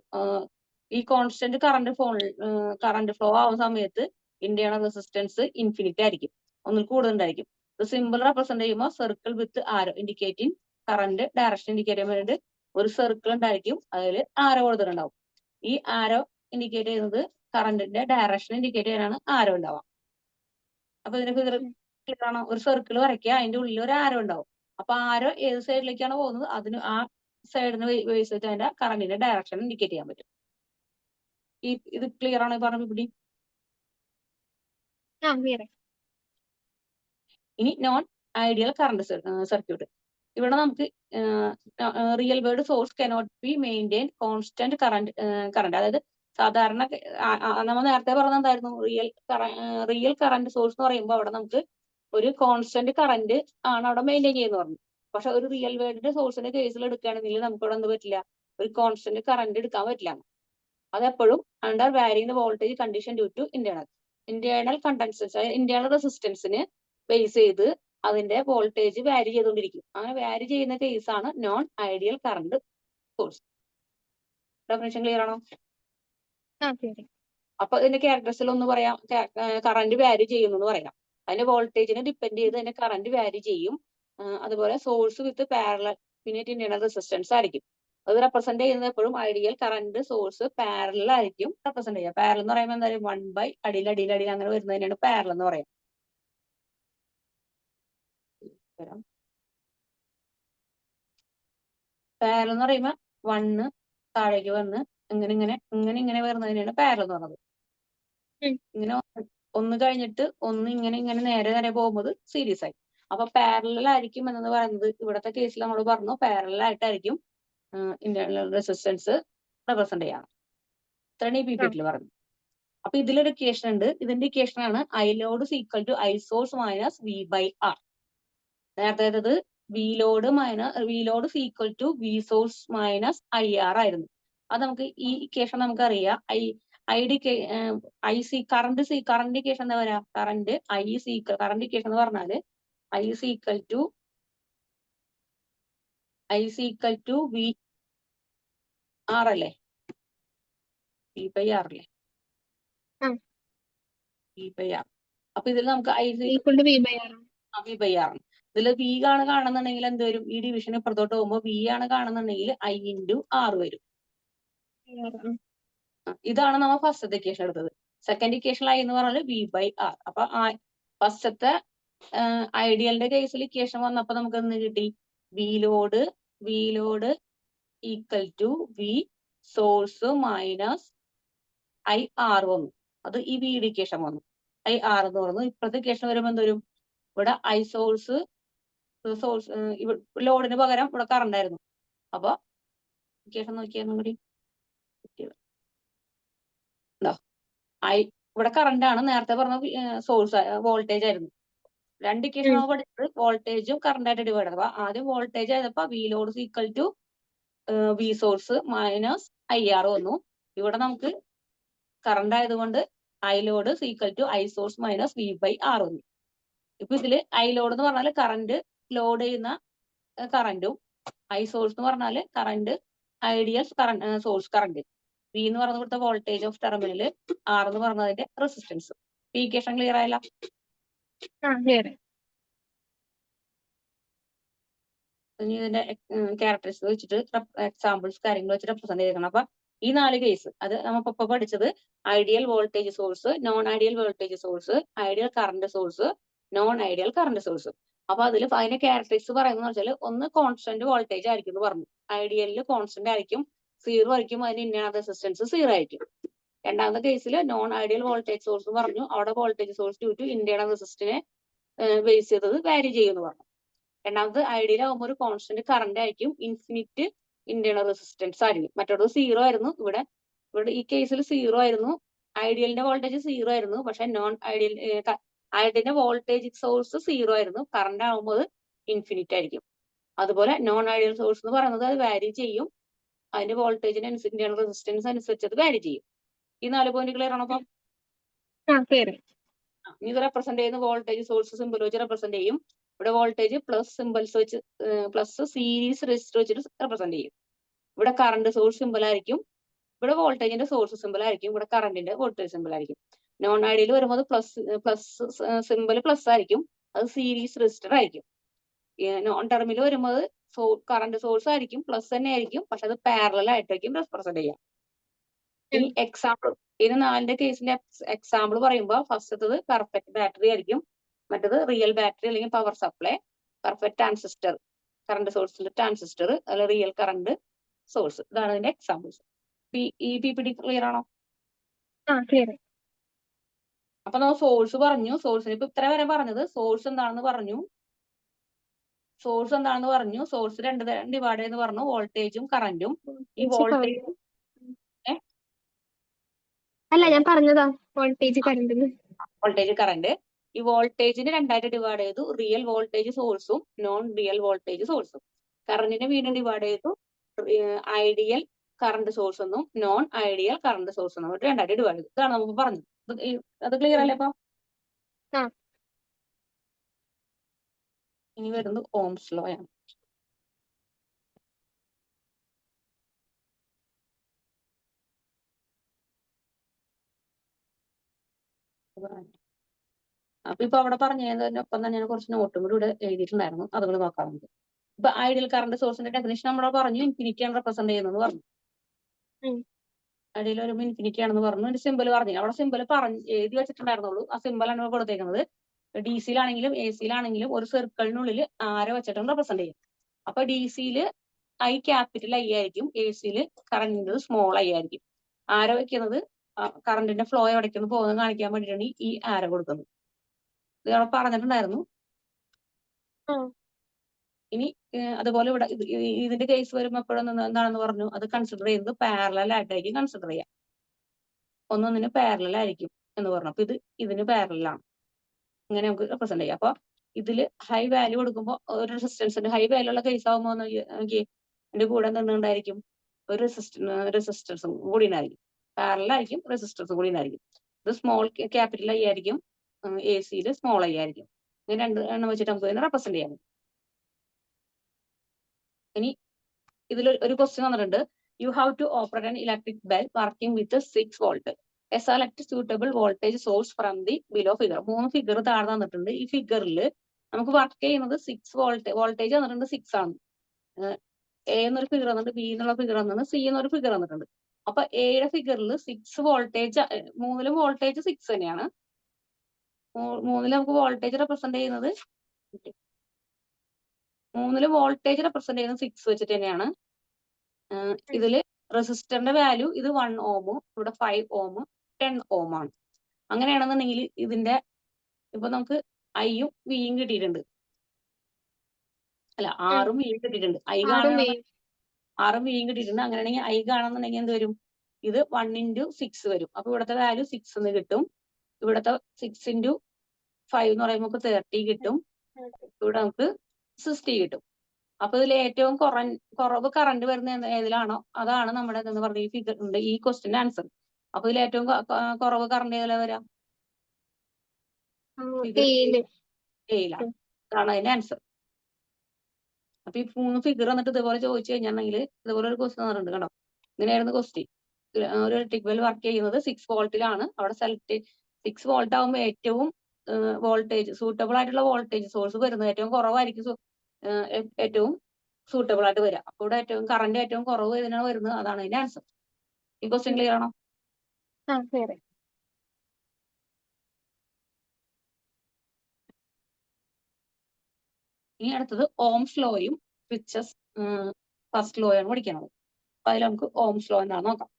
ഈ കോൺസ്റ്റന്റ് കറണ്ട് ഫ്ലോ ആവുന്ന സമയത്ത് ഇന്റേണൽ റെസിസ്റ്റൻസ് ഇൻഫിനിറ്റ് ആയിരിക്കും, ഒന്നിൽ കൂടുതലുണ്ടായിരിക്കും. സിമ്പിൾ റെപ്രസെന്റ് ചെയ്യുമ്പോൾ circle with arrow indicating current direction indicate ചെയ്യാൻ വേണ്ടി ഒരു സർക്കിൾ ഉണ്ടായിരിക്കും, അതിൽ ആരോ കൊടുത്തിട്ടുണ്ടാവും. ഈ ആരോ ഇൻഡിക്കേറ്റ് ചെയ്യുന്നത് കറണ്ടിന്റെ ഡയറക്ഷൻ ഇൻഡിക്കേറ്റ് ചെയ്യാനാണ് ആരോ ഉണ്ടാവുക. അപ്പൊ ഇതിന് ഫിഗർ ക്ലിയർ ആണോ? ഒരു സർക്കിൾ വരയ്ക്കുക, അതിന്റെ ഉള്ളിൽ ഒരു ആരോ ഉണ്ടാവും. അപ്പൊ ആരോ ഏത് സൈഡിലേക്കാണ് പോകുന്നത് അതിന് ആ സൈഡിന് ബേസ് ചെയ്തിട്ട് അതിന്റെ കറണ്ടിന്റെ ഡയറക്ഷൻ ഇൻഡിക്കേറ്റ് ചെയ്യാൻ പറ്റും. ഇത് ക്ലിയർ ആണോ പറഞ്ഞു ഇവിടെ? ഇനി നോൺ ഐഡിയൽ കറണ്ട് സർക്യൂട്ട്. ഇവിടെ നമുക്ക് real word source cannot be maintain constant current. അതായത് സാധാരണ നമ്മൾ നേരത്തെ പറഞ്ഞെന്തായിരുന്നു, റിയൽ കറണ്ട് സോഴ്സ് എന്ന് പറയുമ്പോൾ അവിടെ നമുക്ക് ഒരു കോൺസ്റ്റന്റ് കറണ്ട് ആണ് അവിടെ മെയിൻറ്റെയിൻ ചെയ്യുന്നത് പറഞ്ഞു. പക്ഷെ ഒരു റിയൽ വേർഡിന്റെ സോഴ്സിന്റെ കേസിൽ എടുക്കുകയാണെങ്കിൽ നമുക്ക് ഇവിടെ എന്ത് പറ്റില്ല, ഒരു കോൺസ്റ്റന്റ് കറണ്ട് എടുക്കാൻ പറ്റില്ല. അതെപ്പോഴും under varying voltage condition due to internal conductance, internal റെസിസ്റ്റൻസിന് ബേസ് ചെയ്ത് അതിന്റെ വോൾട്ടേജ് വാരി ചെയ്തുകൊണ്ടിരിക്കും. അങ്ങനെ വാരി ചെയ്യുന്ന കേസാണ് non ideal current source. Definition clear ആണോ? അപ്പൊ ഇതിന്റെ ക്യാരക്ടറിസ്റ്റിൽ ഒന്ന് പറയാം, കറണ്ട് വാരി ചെയ്യുന്നു എന്ന് പറയാം. അതിന്റെ വോൾട്ടേജിനെ ഡിപ്പെൻഡ് ചെയ്ത് അതിന്റെ കറണ്ട് വാരി ചെയ്യും. അതുപോലെ സോഴ്സ് വിത്ത് പാരലൽ പിന്നെ ഇന്റേണൽ റെസിസ്റ്റൻസ് ആയിരിക്കും. അത് റെപ്രസെന്റ് ചെയ്യുന്നത് എപ്പോഴും ഐഡിയൽ കറണ്ട് സോഴ്സ് പാരലൽ ആയിരിക്കും റെപ്രസെന്റ് ചെയ്യുക. പാരലൽ എന്ന് പറയുമ്പോൾ എന്തായാലും 1 അടിയിൽ അങ്ങനെ വരുന്നതിനാണ് പാരലൽ എന്ന് പറയാം. പാരലൽ എന്ന് പറയുമ്പോൾ 1 താഴേക്ക് വന്ന് ഇങ്ങനെ വരുന്നതിനാണ് പാരലൽ എന്ന് പറയുന്നത്. ഇങ്ങനെ ഒന്ന് കഴിഞ്ഞിട്ട് ഒന്ന് ഇങ്ങനെ നേരെ പോകുന്നത് സീരീസ് ആയി. അപ്പൊ പാരലൽ ആയിരിക്കും എന്ന് പറയുന്നത് ഇവിടത്തെ കേസിൽ നമ്മൾ പറഞ്ഞു, പാരലൽ ആയിട്ടായിരിക്കും ഇന്റേണൽ റെസിസ്റ്റൻസ് റെപ്രസെന്റ് ചെയ്യാം. ഇത്രയാണ് ഈ പിപിടിയിൽ പറഞ്ഞത്. അപ്പൊ ഇതിലൊരു ഇക്വേഷൻ ഉണ്ട്. ഇതിന്റെ ഇക്വേഷൻ ആണ് I load equal to I source minus V by R. നേരത്തെ V load equal to V source minus I R ആയിരുന്നു. അത് നമുക്ക് ഈ ഇക്വേഷൻ നമുക്കറിയാം. കറണ്ട് ഇക്വേഷൻ എന്താ പറയാ, കറണ്ട് ഇക്വേഷൻ എന്ന് പറഞ്ഞാല് I equal to V R അല്ലേ, വി ബൈ ആർ അല്ലേ, വി ബൈ ആർ. അപ്പൊ ഇതിൽ നമുക്ക് വി ബൈ ആർ. ഇതിൽ വി ആണ് കാണുന്നുണ്ടെങ്കിൽ എന്ത് വരും, ഈ ഡിവിഷൻ ഇപ്പുറത്തോട്ട് പോകുമ്പോൾ വി ആണ് കാണുന്നുണ്ടെങ്കിൽ ഐ ഇൻറ്റു ആർ വരും. ഇതാണ് നമ്മൾ ഫസ്റ്റത്തെ ഇക്വേഷൻ എടുത്തത്. സെക്കൻഡ് ഇക്വേഷൻ ഐ എന്ന് പറഞ്ഞാൽ വി ബൈ ആർ. അപ്പൊ ഫസ്റ്റത്തെ ഐഡിയലിന്റെ കേസിൽ ഇക്വേഷൻ വന്നപ്പോ നമുക്ക് എന്ത് കിട്ടി, V load equal to V source minus I R വന്നു. അത് ഈ വി ഇക്വേഷൻ വന്നു, ഐ ആർ എന്ന് പറഞ്ഞു. ഇപ്പോഴത്തെ ഇക്വേഷൻ വരുമ്പോൾ എന്തോരും, ഇവിടെ ഐ സോഴ്സ് ലോഡിന് പകരം ഇവിടെ കറണ്ട് ആയിരുന്നു. അപ്പൊ ഇക്വേഷൻ നോക്കിയാൽ കൂടി ഇവിടെ കറണ്ട് ആണ്, നേരത്തെ പറഞ്ഞ സോഴ്സ് വോൾട്ടേജ് ആയിരുന്നു. രണ്ട് ഇക്വേഷൻ നമ്മൾ പഠിച്ചത് വോൾട്ടേജും കറണ്ടായിട്ട് ഡിവൈഡ്. അപ്പൊ ആദ്യം വോൾട്ടേജ് ആയപ്പോ V load equal to V source minus I R വന്നു. ഇവിടെ നമുക്ക് കറണ്ട് ആയതുകൊണ്ട് I load equal to I source minus V by R വന്നു. ഇപ്പൊ ഇതില് ഐ ലോഡ് എന്ന് പറഞ്ഞാൽ കറണ്ട് ലോഡ് ചെയ്യുന്ന കറണ്ടും, ഐ സോഴ്സ് എന്ന് പറഞ്ഞാൽ current ideal source current, V എന്ന് പറഞ്ഞ കൊടുത്ത വോൾട്ടേജ് ഓഫ് ടെർമിനൽ, ആർ എന്ന് പറഞ്ഞതിന്റെ റെസിസ്റ്റൻസ്. ഈ ഇക്വേഷൻ ക്ലിയർ ആയല്ല? ഇനി ഇതിന്റെ ക്യാരക്ടറിസ്റ്റിക്സ് വെച്ചിട്ട് എക്സാമ്പിൾസ് കാര്യങ്ങൾ വെച്ച് റെപ്രസെന്റ് ചെയ്തിരിക്കണം. അപ്പൊ ഈ 4 കേസ് അത് നമുക്കിപ്പോ പഠിച്ചത് ideal voltage source, non ideal voltage source, ideal current source, non ideal current source. അപ്പൊ അതിന്റെ ക്യാരക്ടറിസ്റ്റിക്സ് പറയുന്നത് വെച്ചാൽ ഒന്ന് കോൺസ്റ്റന്റ് വോൾട്ടേജ് ആയിരിക്കും എന്ന് പറഞ്ഞു. ഐഡിയലിൽ കോൺസ്റ്റന്റ് ആയിരിക്കും, 0 ആയിരിക്കും, അതിന് ഇന്റേണൽ റെസിസ്റ്റൻസ് 0 ആയിരിക്കും. രണ്ടാമത്തെ കേസിൽ നോൺ ഐഡിയൽ വോൾട്ടേജ് സോഴ്സ് പറഞ്ഞു, അവിടെ voltage source due to internal റെസിസ്റ്റൻസിനെ ബേസ് ചെയ്തത് വാരി ചെയ്യുമെന്ന് പറഞ്ഞു. രണ്ടാമത് ഐഡിയൽ ആകുമ്പോൾ ഒരു കോൺസ്റ്റന്റ് കറണ്ട് ആയിരിക്കും, ഇൻഫിനിറ്റ് ഇന്റേണൽ റെസിസ്റ്റൻസ് ആയിരിക്കും. മറ്റൊരു 0 ആയിരുന്നു. ഇവിടെ ഈ കേസിൽ 0 ആയിരുന്നു, ഐഡിയലിന്റെ വോൾട്ടേജ് 0 ആയിരുന്നു. പക്ഷെ നോൺ ഐഡിയലിന്റെ വോൾട്ടേജ് സോഴ്സ് 0 ആയിരുന്നു, കറണ്ട് ആകുമ്പോൾ ഇൻഫിനിറ്റ് ആയിരിക്കും. അതുപോലെ നോൺ ഐഡിയൽ സോഴ്സ് എന്ന് പറയുന്നത് അത് വാരി ചെയ്യും, അതിന്റെ വോൾട്ടേജിന് ഇന്റേണൽ റെസിസ്റ്റൻസ് അനുസരിച്ച് അത് വാരി ചെയ്യും. ഈ 4 പോയിന്റ് ക്ലിയർ ആണോ? അപ്പം ഇത് റെപ്രസെന്റ് ചെയ്യുന്ന വോൾട്ടേജ് സോഴ്സ് സിമ്പിൾ വെച്ച് റെപ്രസെന്റ് ചെയ്യും. ഇവിടെ വോൾട്ടേജ് പ്ലസ് സിമ്പിൾസ് വെച്ച് പ്ലസ് സീരീസ് റെസിസ്റ്റർ വെച്ചിട്ട് റെപ്രസെന്റ് ചെയ്യും. ഇവിടെ കറണ്ട് സോഴ്സ് സിമ്പിൾ ആയിരിക്കും, ഇവിടെ വോൾട്ടേജിന്റെ സോഴ്സ് സിമ്പിൾ ആയിരിക്കും, ഇവിടെ കറണ്ടിന്റെ വോൾട്ടേജ് സിമ്പിൾ ആയിരിക്കും. നോൺ ഐഡിയൽ വരുമ്പോൾ പ്ലസ് സിമ്പിൾ പ്ലസ് ആയിരിക്കും, അത് സീരീസ് റെസിസ്റ്റർ ആയിരിക്കും. നോൺ ടെർമിനൽ വരുമ്പോൾ കറണ്ട് സോഴ്സ് ആയിരിക്കും, പ്ലസ് തന്നെ ആയിരിക്കും, പക്ഷെ അത് പാരലൽ ആയിട്ടായിരിക്കും റെപ്രസെന്റ് ചെയ്യാം. ഇനി എക്സാമ്പിൾ, ഇതിന് 4ന്റെ കേസിന്റെ എക്സാമ്പിൾ പറയുമ്പോൾ ഫസ്റ്റത്തത് പെർഫെക്റ്റ് ബാറ്ററി ആയിരിക്കും, മറ്റത് റിയൽ ബാറ്ററി അല്ലെങ്കിൽ power supply, perfect transistor, current സോഴ്സിന്റെ ട്രാൻസിസ്റ്റർ അല്ല റിയൽ കറണ്ട് സോഴ്സ്. ഇതാണ് അതിന്റെ എക്സാമ്പിൾസ്. ഈ PPT ക്ലിയർ ആണോ? ക്ലിയർ. അപ്പൊ നമ്മൾ സോഴ്സ് പറഞ്ഞു. സോഴ്സിന് ഇപ്പൊ ഇത്ര വരെ പറഞ്ഞത് സോഴ്സ് എന്താണെന്ന് പറഞ്ഞു. സോഴ്സ് രണ്ട് തരം ഡിവൈഡ് എന്ന് പറഞ്ഞു, വോൾട്ടേജും കറന്റും. ഈ വോൾട്ടേജ് അല്ല, ഞാൻ പറഞ്ഞതാ വോൾട്ടേജ് കറണ്ട്. Voltage current. ഈ വോൾട്ടേജിന് രണ്ടായിട്ട് ഡിവൈഡ് ചെയ്തു, റിയൽ വോൾട്ടേജ് സോഴ്സും നോൺ റിയൽ വോൾട്ടേജ് സോഴ്സും. കറണ്ടിനെ വീണ്ടും ഡിവൈഡ് ചെയ്തു, ഐഡിയൽ കറണ്ട് സോഴ്സ് എന്നും നോൺ ഐഡിയൽ കറണ്ട് സോഴ്സ് എന്നും രണ്ടായിട്ട് ഡിവൈഡ് ചെയ്തു. ഇതാണ് നമുക്ക് പറഞ്ഞത്. അത് ക്ലിയർ അല്ലേ? അപ്പൊ ഇനി വരുന്നത് ഓംസ് ലോ ആണ്. അപ്പൊ ഇപ്പൊ അവിടെ പറഞ്ഞതിനൊപ്പം തന്നെ ഞാൻ കുറച്ച് നോട്ടും കൂടി ഇവിടെ എഴുതിയിട്ടുണ്ടായിരുന്നു, അതുകൊണ്ട് നോക്കാം നമുക്ക്. ഇപ്പൊ ഐഡിയൽ കറണ്ട് സോഴ്സിന്റെ ഡെഫിനിഷൻ നമ്മൾ പറഞ്ഞു, ഇൻഫിനിറ്റി ആണ് റെപ്രസെന്റ് ചെയ്യുന്നത് പറഞ്ഞു. ഐഡിയൽ ഒരു ഇൻഫിനിറ്റി ആണെന്ന് പറഞ്ഞു. ഒരു സിമ്പിൾ പറഞ്ഞു, അവിടെ സിമ്പിൾ എഴുതി വെച്ചിട്ടുണ്ടായിരുന്നുള്ളൂ. ആ സിമ്പിളാണ് ഇവിടെ കൊടുത്തേക്കുന്നത്. DC-യിലാണെങ്കിലും AC-യിലാണെങ്കിലും ഒരു സർക്കിളിനുള്ളിൽ ആരോ വെച്ചിട്ടാണ് റെപ്രസെന്റ് ചെയ്യുന്നത്. അപ്പൊ DC-യിൽ I ക്യാപിറ്റൽ I ആയിരിക്കും, AC-യിൽ കറണ്ട് സ്മോൾ I ആയിരിക്കും. ആരോ വെക്കുന്നത് കറണ്ടിന്റെ ഫ്ലോ എവിടേക്കൊന്ന് പോകുന്നത് കാണിക്കാൻ വേണ്ടിയിട്ടാണ് ഈ ആരോ കൊടുക്കുന്നത്. ഇത് അവിടെ പറഞ്ഞിട്ടുണ്ടായിരുന്നു. ഇനി അതുപോലെ ഇവിടെ ഇതിന്റെ കേസ് വരുമ്പോൾ എപ്പോഴും എന്താണെന്ന് പറഞ്ഞു, അത് കൺസിഡർ ചെയ്യുന്നത് പാരലൽ ആയിട്ടായിരിക്കും കൺസിഡർ ചെയ്യാം. ഒന്നൊന്നിന് പാരലൽ ആയിരിക്കും എന്ന് പറഞ്ഞു. അപ്പൊ ഇതിന് പാരലാണ്, ഇങ്ങനെ നമുക്ക് റെപ്രസെന്റ് ചെയ്യാം. അപ്പൊ ഇതിൽ ഹൈ വാല്യൂ കൊടുക്കുമ്പോൾ ഒരു റെസിസ്റ്റൻസിന്റെ ഹൈ വാല്യൂ ഉള്ള കേസ് ആകുമ്പോൾ നോക്കി ഇതിന്റെ കൂടെ എന്തുണ്ടായിരിക്കും, ഒരു റെസിസ്റ്റൻസും കൂടി ഉണ്ടായിരിക്കും. പാരലൽ ആയിരിക്കും, റെസിസ്റ്റൻസും കൂടി ഉണ്ടായിരിക്കും. ഇത് സ്മോൾ ക്യാപിറ്റൽ I ആയിരിക്കും, AC-യിൽ സ്മോൾ I ആയിരിക്കും. ഇങ്ങനെ രണ്ട് എണ്ണം വെച്ചിട്ട് നമുക്ക് ഇതിനെ റെപ്രസെന്റ് ചെയ്യാം. ഇനി ഇതിൽ ഒരു ക്വസ്റ്റ്യൻ വന്നിട്ടുണ്ട്. You have to operate an electric bell working with 6 volt. Select suitable voltage source from the below figure. 3 figure താഴെ തന്നിട്ടുണ്ട്. ഈ ഫിഗറിൽ നമുക്ക് വർക്ക് ചെയ്യുന്നത് 6 വോൾട്ടേജ് തന്നിട്ടുണ്ട്, 6 ആണ്. A എന്നൊരു ഫിഗർ വന്നിട്ടുണ്ട്, B എന്നുള്ള ഫിഗർ വന്നിട്ടുണ്ട്, C എന്നൊരു ഫിഗർ വന്നിട്ടുണ്ട്. അപ്പൊ Aയുടെ ഫിഗറിൽ 6 വോൾട്ടേജ്, 3ലും വോൾട്ടേജ് 6 തന്നെയാണ്. 3ൽ നമുക്ക് വോൾട്ടേജ് റെപ്രസെന്റ് ചെയ്യുന്നത് 6 വെച്ചിട്ട് തന്നെയാണ്. ഇതില് റെസിസ്റ്ററിന്റെ വാല്യൂ ഇത് 1 ഓം, ഇവിടെ 5 ഓം, 10 ഓം ആണ്. അങ്ങനെയാണെന്നുണ്ടെങ്കിൽ ഇതിന്റെ ഇപ്പൊ നമുക്ക് ഐയും വിയും കിട്ടിയിട്ടുണ്ട്, അല്ല ആറും വിയും കിട്ടിയിട്ടുണ്ട്. ആറും വിയും കിട്ടിയിട്ടുണ്ട്. അങ്ങനെയാണെങ്കിൽ I കാണുന്നുണ്ടെങ്കിൽ എന്ത് വരും, ഇത് 1 into 6 വരും. അപ്പൊ ഇവിടുത്തെ വാല്യൂ 6 എന്ന് കിട്ടും. ഇവിടുത്തെ 6 into 5 എന്ന് പറയുമ്പോൾ നമുക്ക് 30 കിട്ടും. ഇവിടെ നമുക്ക് 60 കിട്ടും. അപ്പൊ ഇതിൽ ഏറ്റവും കുറവ് കറണ്ട് വരുന്ന ഏതിലാണോ അതാണ് നമ്മുടെ എന്ന് പറഞ്ഞ ഈ ഫിഗറിന്റെ ഈ ക്വസ്റ്റിന്റെ ആൻസർ. അപ്പൊ ഇതിൽ ഏറ്റവും കുറവ് കറണ്ട് ഏതിലാ വരാം, എയിലാണ്. അതാണ് അതിന്റെ ആൻസർ. അപ്പൊ ഈ 3 ഫിഗർ എന്നിട്ട് ഇതുപോലെ ചോദിച്ചു കഴിഞ്ഞിട്ടുണ്ടെങ്കിൽ ഇതുപോലെ ഒരു ക്വസ്റ്റ്യൻ വന്നിട്ടുണ്ട് കേട്ടോ. ഇങ്ങനെയായിരുന്നു ക്വസ്റ്റ്യൻ. ഒരു ഇലക്ട്രിക് ബെൽ വർക്ക് ചെയ്യുന്നത് 6 വോൾട്ടിലാണ്. അവിടെ 6 വോൾട്ട് ആകുമ്പോൾ ഏറ്റവും വോൾട്ടേജ് സൂട്ടബിൾ ആയിട്ടുള്ള വോൾട്ടേജ് സോഴ്സ് വരുന്നത് ഏറ്റവും കുറവായിരിക്കും, ഏറ്റവും സൂട്ടബിൾ ആയിട്ട് വരിക. അപ്പൊ ഇവിടെ ഏറ്റവും കറണ്ട് ഏറ്റവും കുറവ് ഇതിനാണ് വരുന്നത്, അതാണ് അതിന്റെ ആൻസർ. ഈ ക്വസ്റ്റ്യൻ ക്ലിയർ ആണോ? ഇനി അടുത്തത് ഓംസ് ലോയും റിച്ചസ് ഫസ്റ്റ് ലോയാണ് പഠിക്കുന്നത്. അപ്പൊ അതിൽ നമുക്ക് ഓംസ് ലോ എന്താണെന്ന് നോക്കാം.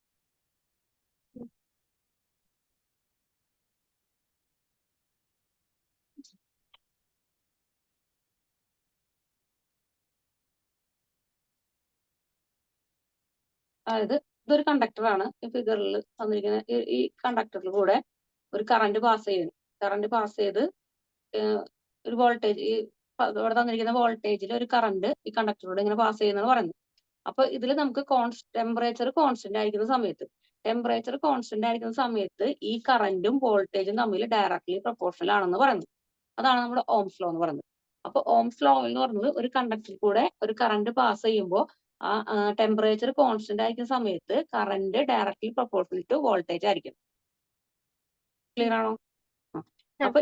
അതായത് ഇതൊരു കണ്ടക്ടറാണ്. ഈ ഫിഗറിൽ തന്നിരിക്കുന്ന ഈ കണ്ടക്ടറിൽ കൂടെ ഒരു കറണ്ട് പാസ് ചെയ്യുന്നു. കറണ്ട് പാസ് ചെയ്ത് ഒരു വോൾട്ടേജ്, ഈ ഇവിടെ തന്നിരിക്കുന്ന വോൾട്ടേജിൽ ഒരു കറണ്ട് ഈ കണ്ടക്ടറിലൂടെ ഇങ്ങനെ പാസ് ചെയ്യുന്നതാണ് പറയുന്നത്. അപ്പൊ ഇതിൽ നമുക്ക് ടെമ്പറേച്ചർ കോൺസ്റ്റന്റ് ആയിരിക്കുന്ന സമയത്ത് ഈ കറന്റും വോൾട്ടേജും തമ്മിൽ ഡയറക്ട്ലി പ്രൊപ്പോർഷണൽ ആണെന്ന് പറയുന്നത്. അതാണ് നമ്മുടെ ഓംസ് ലോ എന്ന് പറയുന്നത്. അപ്പൊ ഓംസ് ലോ എന്ന് പറയുന്നത് ഒരു കണ്ടക്ടറിൽ കൂടെ ഒരു കറണ്ട് പാസ് ചെയ്യുമ്പോൾ ആ ടെമ്പറേച്ചർ കോൺസ്റ്റന്റ് ആയിരിക്കുന്ന സമയത്ത് current directly proportional to voltage ആയിരിക്കും. ക്ലിയർ ആണോ? അപ്പൊ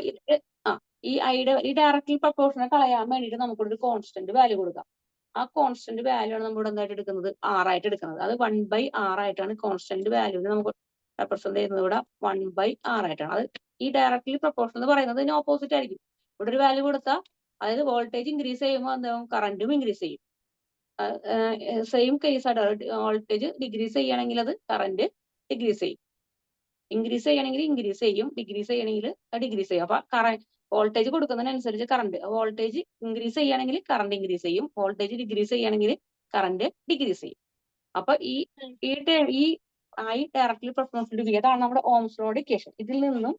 ഈ ഡയറക്ട്ലി പ്രൊപ്പോർഷണൽ കളയാൻ വേണ്ടിയിട്ട് നമുക്കൊരു കോൺസ്റ്റന്റ് വാല്യൂ കൊടുക്കാം. ആ കോൺസ്റ്റന്റ് വാല്യൂ ആണ് നമ്മൾ എന്തായിട്ട് എടുക്കുന്നത്, R ആയിട്ട് എടുക്കുന്നത്. അത് 1/R ആയിട്ടാണ് കോൺസ്റ്റന്റ് വാല്യൂവിനെ നമുക്ക് റെപ്രസെന്റ് ചെയ്യുന്നത്. ഇവിടെ 1/R ആയിട്ടാണ്. അത് ഈ ഡയറക്ട്ലി പ്രൊപ്പോർഷണൽ എന്ന് പറയുന്നത് ഇതിന് ഓപ്പോസിറ്റ് ആയിരിക്കും. ഇവിടെ ഒരു വാല്യൂ കൊടുത്താൽ, അതായത് വോൾട്ടേജ് ഇൻക്രീസ് ചെയ്യുമ്പോൾ എന്താവും, കറന്റും ഇൻക്രീസ് ചെയ്യും. സെയിം കേസ് ആയിട്ട് വോൾട്ടേജ് ഡിഗ്രീസ് ചെയ്യുകയാണെങ്കിൽ അത് കറന്റ് ഡിഗ്രീസ് ചെയ്യും. ഇൻക്രീസ് ചെയ്യണമെങ്കിൽ ഇൻക്രീസ് ചെയ്യും, ഡിഗ്രീസ് ചെയ്യണമെങ്കിൽ ഡിഗ്രീസ് ചെയ്യും. അപ്പൊ വോൾട്ടേജ് കൊടുക്കുന്നതിനനുസരിച്ച് കറണ്ട്, വോൾട്ടേജ് ഇൻക്രീസ് ചെയ്യുകയാണെങ്കിൽ കറണ്ട് ഇൻക്രീസ് ചെയ്യും, വോൾട്ടേജ് ഡിഗ്രീസ് ചെയ്യുകയാണെങ്കിൽ കറന്റ് ഡിഗ്രീസ് ചെയ്യും. അപ്പൊ ഈ I directly proportional to V, അതാണ് നമ്മുടെ ഓംസ് ലോയുടെ ഇക്വേഷൻ. ഇതിൽ നിന്നും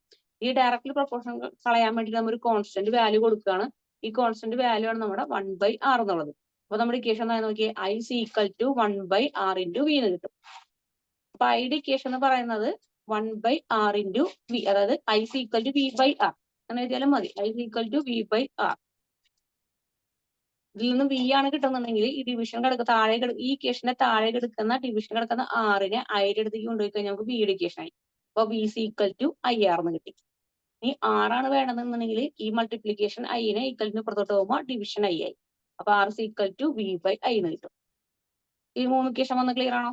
ഈ ഡയറക്ട്ലി പ്രൊപ്പോർഷണൽ കളയാൻ വേണ്ടി നമ്മൾ ഒരു കോൺസ്റ്റന്റ് വാല്യൂ കൊടുക്കുകയാണ്. ഈ കോൺസ്റ്റന്റ് വാല്യൂ ആണ് നമ്മുടെ 1/R എന്നുള്ളത്. അപ്പൊ നമ്മുടെ ഇക്വേഷൻ നോക്കിയാൽ I is equal to 1/R into V എന്ന് കിട്ടും. അപ്പൊ ഐയുടെ ഇക്വേഷൻ എന്ന് പറയുന്നത് 1/R into V, അതായത് I is equal to V/R അങ്ങനെ എഴുതിയാലും മതി. I is equal to V/R. ഇതിൽ നിന്ന് V ആണ് കിട്ടുന്നുണ്ടെങ്കിൽ ഈ ഡിവിഷൻ ഈ ഇക്വേഷന്റെ താഴെ കിടക്കുന്ന ഡിവിഷൻ കിടക്കുന്ന ആറിനെ ഐയുടെ അടുത്തേക്ക് കൊണ്ടുപോയി കഴിഞ്ഞാൽ നമുക്ക് ബിയുടെ ഇക്വേഷൻ ആയി. അപ്പൊ V is equal to IR എന്ന് കിട്ടി. ഇനി ആറാണ് വേണമെന്നുണ്ടെങ്കിൽ ഈ മൾട്ടിപ്ലിക്കേഷൻ ഐനെ ഈക്വലിന് പുറത്തോട്ട് പോകുമ്പോൾ ഡിവിഷൻ I ആയി. അപ്പൊ R is equal to V/I എന്ന് കിട്ടും. ഈ 3 ഇക്വേഷൻ വന്ന് ക്ലിയർ ആണോ?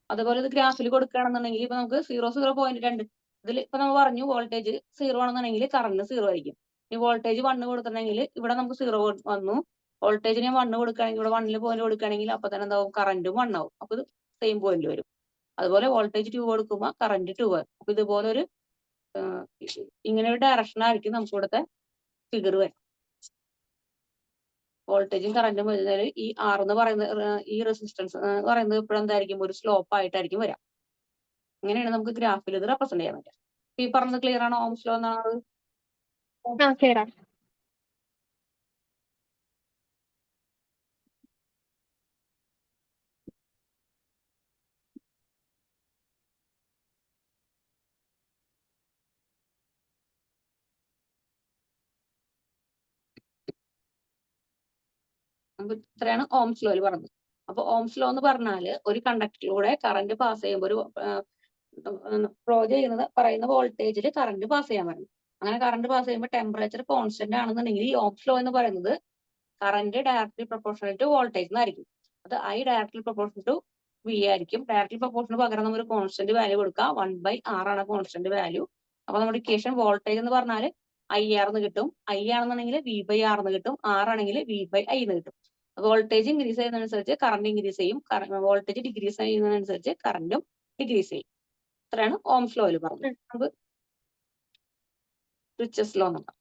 അതുപോലെ ഇത് ഗ്രാഫിൽ കൊടുക്കുകയാണെന്നുണ്ടെങ്കിൽ ഇപ്പൊ നമുക്ക് 0.2 ഇതിൽ ഇപ്പൊ നമ്മൾ പറഞ്ഞു വോൾട്ടേജ് 0 ആണെന്നുണ്ടെങ്കിൽ കറണ്ട് 0 ആയിരിക്കും. ഈ വോൾട്ടേജ് 1 കൊടുത്തിട്ടുണ്ടെങ്കിൽ ഇവിടെ നമുക്ക് 0 വന്നു, വോൾട്ടേജിന് 1 കൊടുക്കുകയാണെങ്കിൽ ഇവിടെ 1 പോയിന്റ് കൊടുക്കുകയാണെങ്കിൽ അപ്പൊ തന്നെ എന്താവും, കറണ്ടും 1 ആവും. അപ്പൊ ഇത് സെയിം പോയിന്റ് വരും. അതുപോലെ വോൾട്ടേജ് 2 കൊടുക്കുമ്പോൾ കറണ്ട് 2 വരും. അപ്പൊ ഇതുപോലെ ഒരു ഇങ്ങനെ ഒരു ഡയറക്ഷൻ ആയിരിക്കും നമുക്ക് ഇവിടുത്തെ ഫിഗർ വരും. വോൾട്ടേജും കറണ്ടും വരുന്നതിൽ ഈ R എന്ന് പറയുന്നത്, ഈ റെസിസ്റ്റൻസ് പറയുന്നത് ഇപ്പോഴും എന്തായിരിക്കും, ഒരു സ്ലോപ്പ് ആയിട്ടായിരിക്കും വരാം. ഇങ്ങനെയാണ് നമുക്ക് ഗ്രാഫിൽ ഇത് റെപ്രസെന്റ് ചെയ്യാൻ പറ്റുക. ഈ പറഞ്ഞത് ക്ലിയർ ആണോ? ഓംസ് ലോ എന്നാണ്. നമുക്ക് ഇത്രയാണ് ഓംസ് ലോയിൽ പറഞ്ഞത്. അപ്പൊ ഓംസ് ലോ എന്ന് പറഞ്ഞാൽ ഒരു കണ്ടക്ടറിലൂടെ കറന്റ് പാസ് ചെയ്യുമ്പോൾ ഒരു ഫ്ലോ ചെയ്യുന്നത് പറയുന്ന വോൾട്ടേജിൽ കറന്റ് പാസ് ചെയ്യാൻ പറഞ്ഞു. അങ്ങനെ കറന്റ് പാസ് ചെയ്യുമ്പോൾ ടെമ്പറേച്ചർ കോൺസ്റ്റന്റ് ആണെന്നുണ്ടെങ്കിൽ ഈ ഓംസ് ലോ എന്ന് പറയുന്നത് current directly proportional to voltage എന്നായിരിക്കും. അത് I directly proportional to V ആയിരിക്കും. ഡയറക്ട്ലി പ്രൊപ്പോർഷണൽ പകരം നമ്മൾ കോൺസ്റ്റന്റ് വാല്യൂ കൊടുക്കുക, 1/R ആണ് കോൺസ്റ്റന്റ് വാല്യൂ. അപ്പൊ നമ്മുടെ ഇക്വേഷൻ വോൾട്ടേജ് എന്ന് പറഞ്ഞാൽ IR എന്ന് കിട്ടും, I ആണെന്നുണ്ടെങ്കിൽ V/R എന്ന് കിട്ടും, R ആണെങ്കിൽ V/I എന്ന് കിട്ടും. വോൾട്ടേജ് ഇൻക്രീസ് ചെയ്യുന്നതനുസരിച്ച് കറണ്ട് ഇൻക്രീസ് ചെയ്യും, വോൾട്ടേജ് ഡിക്രീസ് ചെയ്യുന്നതനുസരിച്ച് കറണ്ടും ഡിക്രീസ് ചെയ്യും. ഇത്രയാണ് ഓംസ് ലോയിൽ പറഞ്ഞത്. നമുക്ക് റിച്ചസ് ലോ നോക്കാം.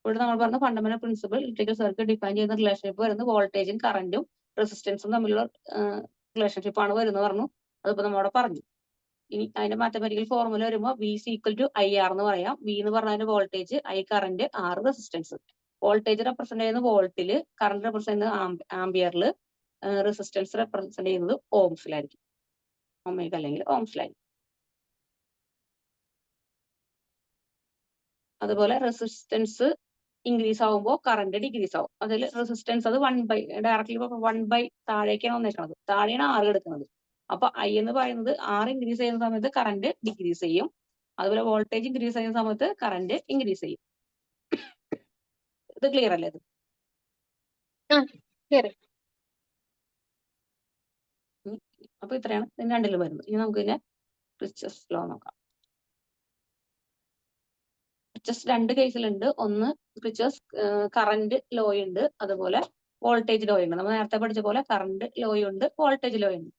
ഇവിടെ നമ്മൾ പറഞ്ഞ fundamental principle electrical circuit define ചെയ്യുന്ന റിലേഷൻഷിപ്പ് വരുന്നത് വോൾട്ടേജും കറന്റും റെസിസ്റ്റൻസും തമ്മിലുള്ള റിലേഷൻഷിപ്പ് ആണ് വരുന്നത് പറഞ്ഞു. അതിപ്പോ നമ്മളിവിടെ പറഞ്ഞു. ഇനി അതിന്റെ മാത്തമാറ്റിക്കൽ ഫോർമുല വരുമ്പോൾ V is equal to IR എന്ന് പറയാം. V എന്ന് പറഞ്ഞാൽ voltage, I current, R resistance. Voltage represent ചെയ്യുന്ന വോൾട്ടില്, കറന്റ് റെപ്രസെന്റ് ചെയ്യുന്നത് ആംബിയറിൽ, റെസിസ്റ്റൻസ് റെപ്രസെന്റ് ചെയ്യുന്നത് ഓംസിലായിരിക്കും, ഒമേഗ അല്ലെങ്കിൽ ഓംസിലായിരിക്കും. അതുപോലെ റെസിസ്റ്റൻസ് ഇൻക്രീസ് ആവുമ്പോൾ കറന്റ് ഡിക്രീസ് ആവും. അതിൽ റെസിസ്റ്റൻസ് അത് ഡയറക്ട്ലി 1/, താഴേക്കാണ് വന്നേക്കുന്നത്, താഴെയാണ് R എടുക്കുന്നത്. അപ്പൊ I എന്ന് പറയുന്നത് R ഇൻക്രീസ് ചെയ്യുന്ന സമയത്ത് കറന്റ് ഡിക്രീസ് ചെയ്യും, അതുപോലെ വോൾട്ടേജ് ഇൻക്രീസ് ചെയ്യുന്ന സമയത്ത് കറന്റ് ഇൻക്രീസ് ചെയ്യും. ഇത് ക്ലിയർ അല്ലേ? അപ്പൊ ഇത്രയാണ് ഇതിന് രണ്ടിലും വരുന്നത്. ഇനി നമുക്ക് ഇതിനെ റിച്ചസ് ലോ നോക്കാം. റിച്ചസ് രണ്ട് കേസിലുണ്ട്. ഒന്ന് റിച്ചസ് കറന്റ് ലോ ഉണ്ട്, അതുപോലെ വോൾട്ടേജ് ലോ ഉണ്ട്. നമ്മൾ നേരത്തെ പഠിച്ച പോലെ കറന്റ് ലോ ഉണ്ട്, വോൾട്ടേജ് ലോ ഉണ്ട്.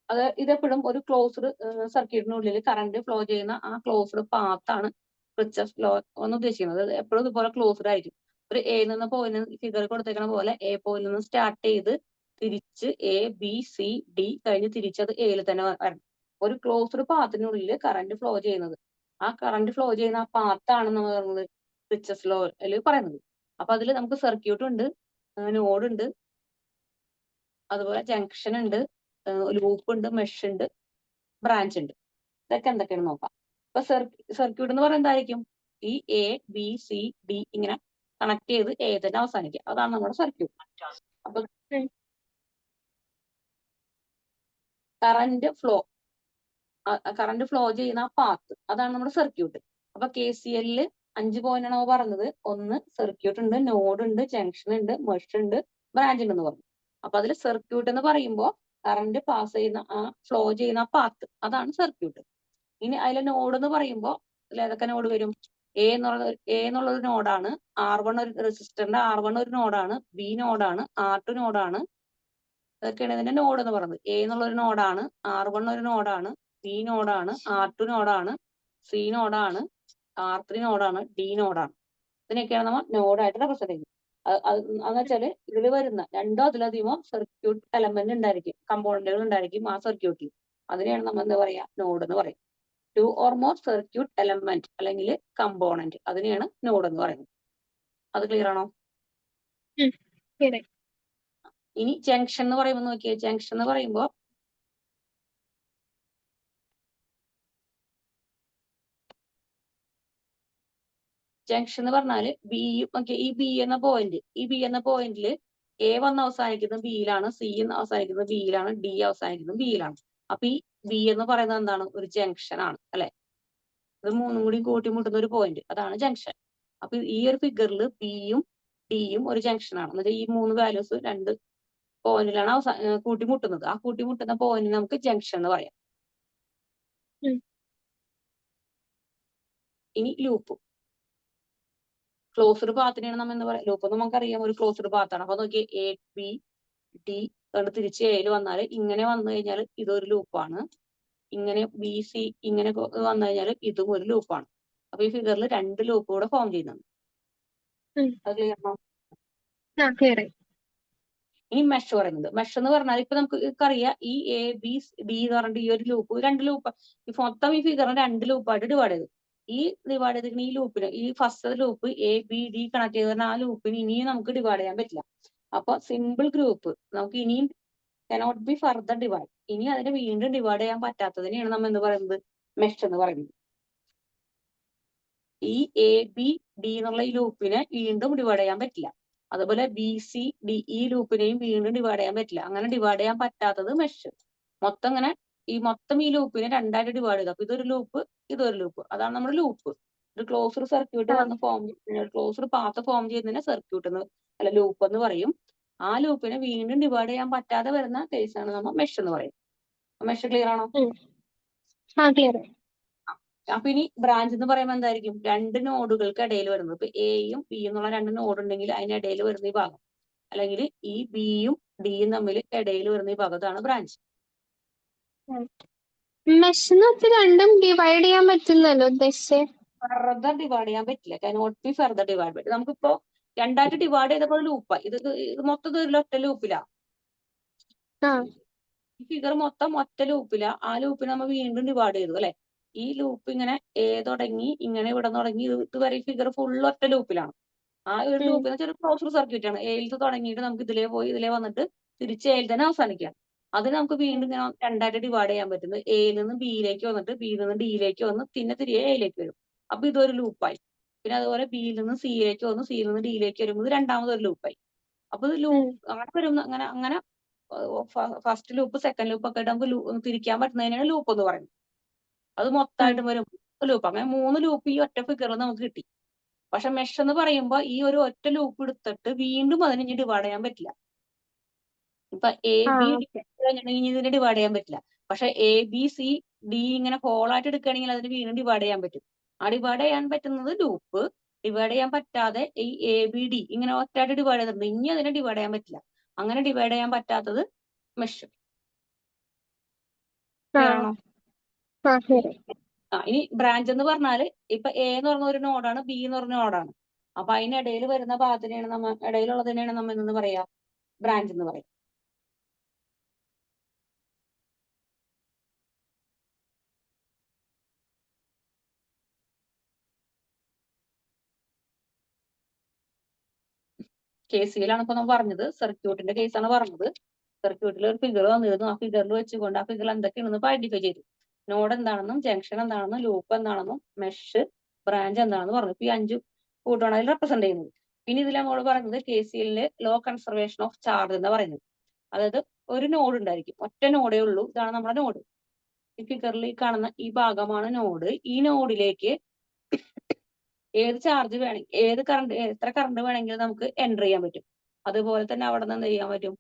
അത് ഇതെപ്പോഴും ഒരു ക്ലോസ്ഡ് സർക്യൂട്ടിനുള്ളിൽ കറന്റ് ഫ്ലോ ചെയ്യുന്ന ആ ക്ലോസ്ഡ് പാത്താണ് റിച്ചസ് ലോ എന്ന് ഉദ്ദേശിക്കുന്നത്. എപ്പോഴും ഇതുപോലെ ക്ലോസ്ഡ് ആയിരിക്കും. ഒരു എ നിന്ന് പോയിന്റ് ഫിഗർ കൊടുത്തേക്കണ പോലെ എ പോയിന്റ് നിന്ന് സ്റ്റാർട്ട് ചെയ്ത് തിരിച്ച് ABCD കഴിഞ്ഞ് തിരിച്ചത് എയിൽ തന്നെ വരണം. ഒരു ക്ലോസ്ഡ് പാത്തിനുള്ളിൽ കറന്റ് ഫ്ലോ ചെയ്യുന്നത്, ആ കറന്റ് ഫ്ലോ ചെയ്യുന്ന ആ പാത്താണ് നമ്മൾ പറയുന്നത് റിച്ചസ് ലോയിൽ പറയുന്നത്. അപ്പൊ അതിൽ നമുക്ക് സർക്യൂട്ട് ഉണ്ട്, നോഡ് ഉണ്ട്, അതുപോലെ ജംഗ്ഷൻ ഉണ്ട്, ലൂപ്പ് ഉണ്ട്, മെഷ് ഉണ്ട്, ബ്രാഞ്ച് ഉണ്ട്. ഇതൊക്കെ എന്തൊക്കെയാണ് നോക്കാം. ഇപ്പൊ സർക്യൂട്ട് എന്ന് പറയുന്നത് എന്തായിരിക്കും, ഈ ABCD ഇങ്ങനെ കണക്ട് ചെയ്ത് A തന്നെ അവസാനിക്കുക, അതാണ് നമ്മുടെ സർക്യൂട്ട്. അപ്പൊ കറന്റ് ഫ്ലോ ചെയ്യുന്ന ആ പാത്ത്, അതാണ് നമ്മുടെ സർക്യൂട്ട്. അപ്പൊ KCL 5 പോയിന്റ് ആണ് പറഞ്ഞത്. ഒന്ന് സർക്യൂട്ട് ഉണ്ട്, നോഡ് ഉണ്ട്, ജംഗ്ഷൻ ഉണ്ട്, മെഷ് ഉണ്ട്, ബ്രാഞ്ച് ഉണ്ടെന്ന് പറഞ്ഞു. അപ്പൊ അതിൽ സർക്യൂട്ട് എന്ന് പറയുമ്പോൾ കറണ്ട് പാസ് ചെയ്യുന്ന ആ ഫ്ലോ ചെയ്യുന്ന ആ പാത്ത്, അതാണ് സർക്യൂട്ട്. ഇനി അതിലെ നോഡ് എന്ന് പറയുമ്പോൾ അതിൽ ഏതൊക്കെ നോഡ് വരും? എ എന്നുള്ള ഒരു നോഡാണ്, R1 ഒരു റെസിസ്റ്ററിന്റെ R1 ഒരു നോഡാണ്, ബി നോഡാണ്, R2 നോഡാണ്. ഇതൊക്കെയാണ് ഇതിന്റെ നോഡ് എന്ന് പറയുന്നത്. എ എന്നുള്ള ഒരു നോഡാണ്, R1 ഒരു നോഡാണ്, ബി നോഡാണ്, R2 നോഡാണ്, സി നോഡാണ്, R3 നോഡാണ്, ഡി നോഡാണ്. ഇതിനൊക്കെയാണ് നമ്മൾ നോഡായിട്ട് റെപ്രസെന്റ് ചെയ്യുന്നത്. അതെന്ന് വെച്ചാല് ഇതിൽ വരുന്ന രണ്ടോ അതിലധികമോ സർക്യൂട്ട് എലമെന്റ് ഉണ്ടായിരിക്കും, കമ്പോണന്റുകൾ ഉണ്ടായിരിക്കും ആ സർക്യൂട്ടിൽ. അതിനെയാണ് നമ്മൾ എന്താ പറയാ? നോഡ് എന്ന് പറയും. 2 or more സർക്യൂട്ട് എലമെന്റ് അല്ലെങ്കിൽ കമ്പോണന്റ്, അതിനെയാണ് നോഡ് എന്ന് പറയുന്നത്. അത് ക്ലിയർ ആണോ? clear ആയി. ഇനി ജംഗ്ഷൻ എന്ന് പറയുമ്പോൾ നോക്കിയേ, ജംഗ്ഷൻ എന്ന് പറയുമ്പോൾ ജംഗ്ഷൻ എന്ന് പറഞ്ഞാല് ഈ ബി എന്ന പോയിന്റിൽ എ വന്ന് അവസാനിക്കുന്നത് ബിയിലാണ്, സി എന്ന് അവസാനിക്കുന്നത് ബിയിലാണ്, ഡി അവസാനിക്കുന്നത് ബിയിലാണ്. അപ്പൊ ഈ ബി എന്ന് പറയുന്നത് എന്താണ്? ഒരു ജംഗ്ഷൻ ആണ്, അല്ലെ? ഇത് മൂന്നും കൂടി കൂട്ടിമുട്ടുന്ന ഒരു പോയിന്റ്, അതാണ് ജംഗ്ഷൻ. അപ്പൊ ഈ ഒരു ഫിഗറിൽ ബിയും ഡിയും ഒരു ജംഗ്ഷൻ ആണ്. എന്നിട്ട് ഈ 3 വാല്യൂസ് 2 പോയിന്റിലാണ് കൂട്ടിമുട്ടുന്നത്. ആ കൂട്ടിമുട്ടുന്ന പോയിന്റ് നമുക്ക് ജംഗ്ഷൻ എന്ന് പറയാം. ഇനി ലൂപ്പ്, ക്ലോസ്ഡ് പാത്തിനെയാണ് നമ്മൾ എന്താ പറയുക? ലൂപ്പ് നമുക്കറിയാം ഒരു ക്ലോസ്ഡ് പാത്താണ്. അപ്പൊ നോക്കി എ ബി ഡി കണ്ട് തിരിച്ച് എയിൽ വന്നാൽ ഇങ്ങനെ വന്നു കഴിഞ്ഞാൽ ഇതൊരു ലൂപ്പാണ്. ഇങ്ങനെ ബി സി ഇങ്ങനെ വന്നു കഴിഞ്ഞാൽ ഇതും ഒരു ലൂപ്പാണ്. അപ്പൊ ഈ ഫിഗറിൽ 2 ലൂപ്പ് കൂടെ ഫോം ചെയ്യുന്നുണ്ട്. അത് ക്ലിയർ ആണോ? clear ആയി. ഇനി മെഷ് പറയുന്നത്, മെഷ് എന്ന് പറഞ്ഞാൽ ഇപ്പൊ നമുക്ക് അറിയാം ഈ എ ബി ഡി എന്ന് പറഞ്ഞിട്ട് ഈ ഒരു ലൂപ്പ് 2 ലൂപ്പ്, മൊത്തം ഈ ഫിഗറിനെ 2 ലൂപ്പായിട്ട് ഡിവൈഡ് ചെയ്തു. ഈ ഡിവൈഡ് ചെയ്തിരിക്കുന്ന ഈ ലൂപ്പിന്, ഈ first loop A B D connect ചെയ്ത് ആ ലൂപ്പിന് ഇനിയും നമുക്ക് ഡിവൈഡ് ചെയ്യാൻ പറ്റില്ല. അപ്പൊ സിമ്പിൾ ഗ്രൂപ്പ് നമുക്ക് ഇനിയും കനോട്ട് ബി ഫർദർ ഡിവൈഡ്, ഇനി അതിനെ വീണ്ടും ഡിവൈഡ് ചെയ്യാൻ പറ്റാത്തതിനെയാണ് നമ്മൾ എന്ത് പറയുന്നത്? മെഷ് എന്ന് പറയുന്നത്. ഈ എ ബി ഡി എന്നുള്ള ഈ ലൂപ്പിനെ വീണ്ടും ഡിവൈഡ് ചെയ്യാൻ പറ്റില്ല. അതുപോലെ ബി സി ഡി ഈ ലൂപ്പിനെയും വീണ്ടും ഡിവൈഡ് ചെയ്യാൻ പറ്റില്ല. അങ്ങനെ ഡിവൈഡ് ചെയ്യാൻ പറ്റാത്തത് മെഷ്. മൊത്തം ഇങ്ങനെ ഈ ലൂപ്പിനെ 2ആയിട്ട് ഡിവൈഡ് ചെയ്തു. അപ്പൊ ഇതൊരു ലൂപ്പ്, ഇതൊരു ലൂപ്പ്, അതാണ് നമ്മുടെ ലൂപ്പ്. ഒരു ക്ലോസ്ഡ് സർക്യൂട്ട് വന്ന് ക്ലോസ്ഡ് പാത്ത് ഫോം ചെയ്യുന്നതിനെ സർക്യൂട്ട് അല്ല ലൂപ്പ് എന്ന് പറയും. ആ ലൂപ്പിനെ വീണ്ടും ഡിവൈഡ് ചെയ്യാൻ പറ്റാതെ വരുന്ന കേസാണ് നമ്മൾ മെഷ് എന്ന് പറയും. മെഷ് ക്ലിയർ ആണോ? clear ആയി. അപ്പൊ ഇനി ബ്രാഞ്ച് എന്ന് പറയുമ്പോൾ എന്തായിരിക്കും? 2 നോഡുകൾക്ക് ഇടയിൽ വരുന്നത്. ഇപ്പൊ എയും ബി എന്നുള്ള 2 നോഡ് ഉണ്ടെങ്കിൽ അതിനിടയിൽ വരുന്ന ഈ ഭാഗം, അല്ലെങ്കിൽ ഈ ബിയും ഡിയും തമ്മിൽ ഇടയിൽ വരുന്ന ഈ ഭാഗത്താണ് ബ്രാഞ്ച്. മെഷ് എന്ന് വെച്ച് രണ്ടും ഡിവൈഡ് ചെയ്യാൻ പറ്റുന്നല്ലോ ഉദ്ദേശിച്ചേ? ഫർദർ ഡിവൈഡ് ചെയ്യാൻ പറ്റില്ല, കനോട്ട് ബി ഫർദർ ഡിവൈഡ് പറ്റും. നമുക്കിപ്പോ 2ആയിട്ട് ഡിവൈഡ് ചെയ്തപ്പോൾ ലൂപ്പായി. ഇത് മൊത്തം ഒരു ഒറ്റ ലൂപ്പിലാ. ഈ ഫിഗർ മൊത്തം ഒറ്റ ലൂപ്പിലാ. ആ ലൂപ്പിനെ നമ്മൾ വീണ്ടും ഡിവൈഡ് ചെയ്തു, അല്ലെ? ഈ ലൂപ്പ് ഇങ്ങനെ എ തുടങ്ങി ഇങ്ങനെ ഇവിടെ തുടങ്ങി ഇതുവരെ ഈ ഫിഗർ ഫുൾ ഒറ്റ ലൂപ്പിലാണ്. ആ ഒരു ലൂപ്പ് എന്ന് വെച്ചാൽ ഒരു ക്ലോസ്ഡ് സർക്യൂട്ട് ആണ്. എയിൽ തുടങ്ങിയിട്ട് നമുക്ക് ഇതിലേ പോയി ഇതിലേ വന്നിട്ട് തിരിച്ച് എയിൽ തന്നെ അവസാനിക്കാം. അത് നമുക്ക് വീണ്ടും ഇങ്ങനെ 2ആയിട്ട് ഡിവൈഡ് ചെയ്യാൻ പറ്റുന്നത്. എയിൽ നിന്ന് ബിയിലേക്ക് വന്നിട്ട് ബിയിൽ നിന്ന് ഡിയിലേക്ക് വന്ന് പിന്നെ തിരികെ എയിലേക്ക് വരും. അപ്പൊ ഇതൊരു ലൂപ്പായി. പിന്നെ അതുപോലെ ബിയിൽ നിന്ന് സിയിലേക്ക് വന്നു, സിയിൽ നിന്ന് ഡിയിലേക്ക് വരുമ്പോൾ രണ്ടാമതൊരു ലൂപ്പായി. അപ്പൊ ഇത് ലൂപ്പ് അങ്ങനെ വരും. അങ്ങനെ ഫസ്റ്റ് ലൂപ്പ് സെക്കൻഡ് ലൂപ്പ് ഒക്കെ ആയിട്ട് നമുക്ക് തിരിക്കാൻ പറ്റുന്നതിനാണ് ലൂപ്പ് എന്ന് പറയുന്നത്. അത് മൊത്തമായിട്ട് വരും ലൂപ്പ്. അങ്ങനെ 3 ലൂപ്പ് ഈ ഒറ്റ ഫിഗറിൽ നമുക്ക് കിട്ടി. പക്ഷെ മെഷ് എന്ന് പറയുമ്പോൾ ഈ ഒരു ഒറ്റ ലൂപ്പ് എടുത്തിട്ട് വീണ്ടും അതിനെ ഇനി ഡിവൈഡ് ചെയ്യാൻ പറ്റില്ല. ഇപ്പൊ എ ബി കഴിഞ്ഞിട്ടുണ്ടെങ്കിൽ ഇതിനെ ഡിവൈഡ് ചെയ്യാൻ പറ്റില്ല. പക്ഷെ എ ബി സി ഡി ഇങ്ങനെ ഹോളായിട്ട് എടുക്കുകയാണെങ്കിൽ അതിന് വീണ്ടും ഡിവൈഡ് ചെയ്യാൻ പറ്റും. ആ ഡിവൈഡ് ചെയ്യാൻ പറ്റുന്നത് ലൂപ്പ്. ഡിവൈഡ് ചെയ്യാൻ പറ്റാതെ ഈ എ ബി ഡി ഇങ്ങനെ ഒറ്റയായിട്ട് ഡിവൈഡ് ചെയ്തിട്ടുണ്ട്. ഇനി അതിനെ ഡിവൈഡ് ചെയ്യാൻ പറ്റില്ല. അങ്ങനെ ഡിവൈഡ് ചെയ്യാൻ പറ്റാത്തത് മെഷ്. ആണോ? ഇനി ബ്രാഞ്ച് എന്ന് പറഞ്ഞാല് ഇപ്പൊ എ എന്ന് പറഞ്ഞ ഒരു നോഡാണ്, ബി എന്ന് പറഞ്ഞ നോഡാണ്. അപ്പൊ അതിനിടയിൽ വരുന്ന ഭാഗത്തിനെയാണ് ഇടയിലുള്ളതിനെയാണ് നമ്മൾ എന്ന് പറയാ? ബ്രാഞ്ച് എന്ന് പറയും. KCL ഇപ്പൊ നമ്മൾ പറഞ്ഞത്, സർക്യൂട്ടിന്റെ കേസാണ് പറഞ്ഞത്. സർക്യൂട്ടിൽ ഒരു ഫിഗർ വന്നിരുന്നു. ആ ഫിഗറിൽ വെച്ചുകൊണ്ട് ആ ഫിഗറിൽ എന്തൊക്കെയാണെന്ന് ഐഡന്റിഫൈ ചെയ്തു. നോഡ് എന്താണെന്നും ജംഗ്ഷൻ എന്താണെന്നും ലൂപ്പ് എന്താണെന്നും മെഷ് ബ്രാഞ്ച് എന്താണെന്ന് പറഞ്ഞു. ഇപ്പൊ ഈ 5 കൂട്ടമാണ് അതിൽ റെപ്രസെന്റ് ചെയ്യുന്നത്. പിന്നെ ഇതിൽ നമ്മൾ പറഞ്ഞത് KCLില് ലോ കൺസർവേഷൻ ഓഫ് ചാർജ് എന്ന് പറയുന്നത്. അതായത് ഒരു നോഡ് ഉണ്ടായിരിക്കും, ഒറ്റ നോഡേ ഉള്ളൂ. ഇതാണ് നമ്മുടെ നോഡ്. ഈ ഫിഗറിൽ കാണുന്ന ഈ ഭാഗമാണ് നോഡ്. ഈ നോഡിലേക്ക് ഏത് ചാർജ് വേണമെങ്കിൽ എത്ര കറണ്ട് വേണമെങ്കിലും നമുക്ക് എൻ്റർ ചെയ്യാൻ പറ്റും. അതുപോലെ തന്നെ അവിടെ നിന്ന് എന്ത് ചെയ്യാൻ പറ്റും?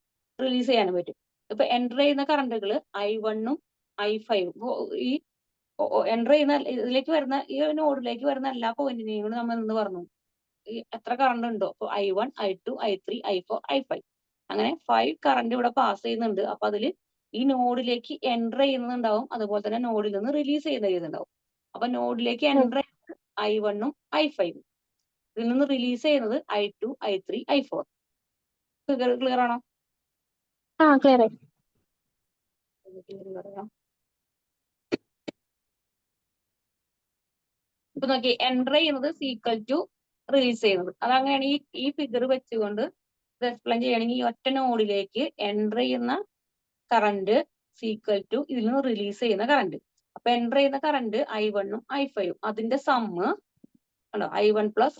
റിലീസ് ചെയ്യാനും പറ്റും. ഇപ്പൊ എൻ്റർ ചെയ്യുന്ന കറണ്ടുകൾ I1ഉം I5 ഈ എൻ്റർ ചെയ്യുന്ന ഇതിലേക്ക് വരുന്ന ഈ നോഡിലേക്ക് വരുന്ന എല്ലാ പോയിന്റിനെയും കൂടി നമ്മൾ എന്ത് പറഞ്ഞു, ഈ എത്ര കറണ്ട് ഉണ്ടോ, അപ്പൊ I1 I2 I3 I4 I5 അങ്ങനെ 5 കറണ്ട് ഇവിടെ പാസ് ചെയ്യുന്നുണ്ട്. അപ്പൊ അതിൽ ഈ നോഡിലേക്ക് എൻ്റർ ചെയ്യുന്നുണ്ടാവും, അതുപോലെ തന്നെ നോഡിൽ നിന്ന് റിലീസ് ചെയ്യുന്നുണ്ടാവും. അപ്പൊ നോഡിലേക്ക് എൻ്റർ ചെയ്യുന്നത് I1ഉം I5ഉം, ഇതിൽ നിന്ന് റിലീസ് ചെയ്യുന്നത് I2 I3 I4. ക്ലിയർ ആണോ? ക്ലിയർ ആയി. ഇപ്പൊ നോക്കി, എൻ്റർ ചെയ്യുന്നത് ഈക്വൽ ടു റിലീസ് ചെയ്യുന്നത്. അതങ്ങനെയാണ് ഈ ഫിഗർ വെച്ചുകൊണ്ട് ഇത് എക്സ്പ്ലെയിൻ ചെയ്യണമെങ്കിൽ ഈ ഒറ്റ നോഡിലേക്ക് എൻ്റർ ചെയ്യുന്ന കറണ്ട് ഈക്വൽ ടു ഇതിൽ നിന്ന് റിലീസ് ചെയ്യുന്ന കറണ്ട്. അപ്പൊ എൻ്റർ ചെയ്യുന്ന കറണ്ട് I1ഉം I5ഉം, അതിന്റെ സമ്മ് ഉണ്ടോ I1 പ്ലസ്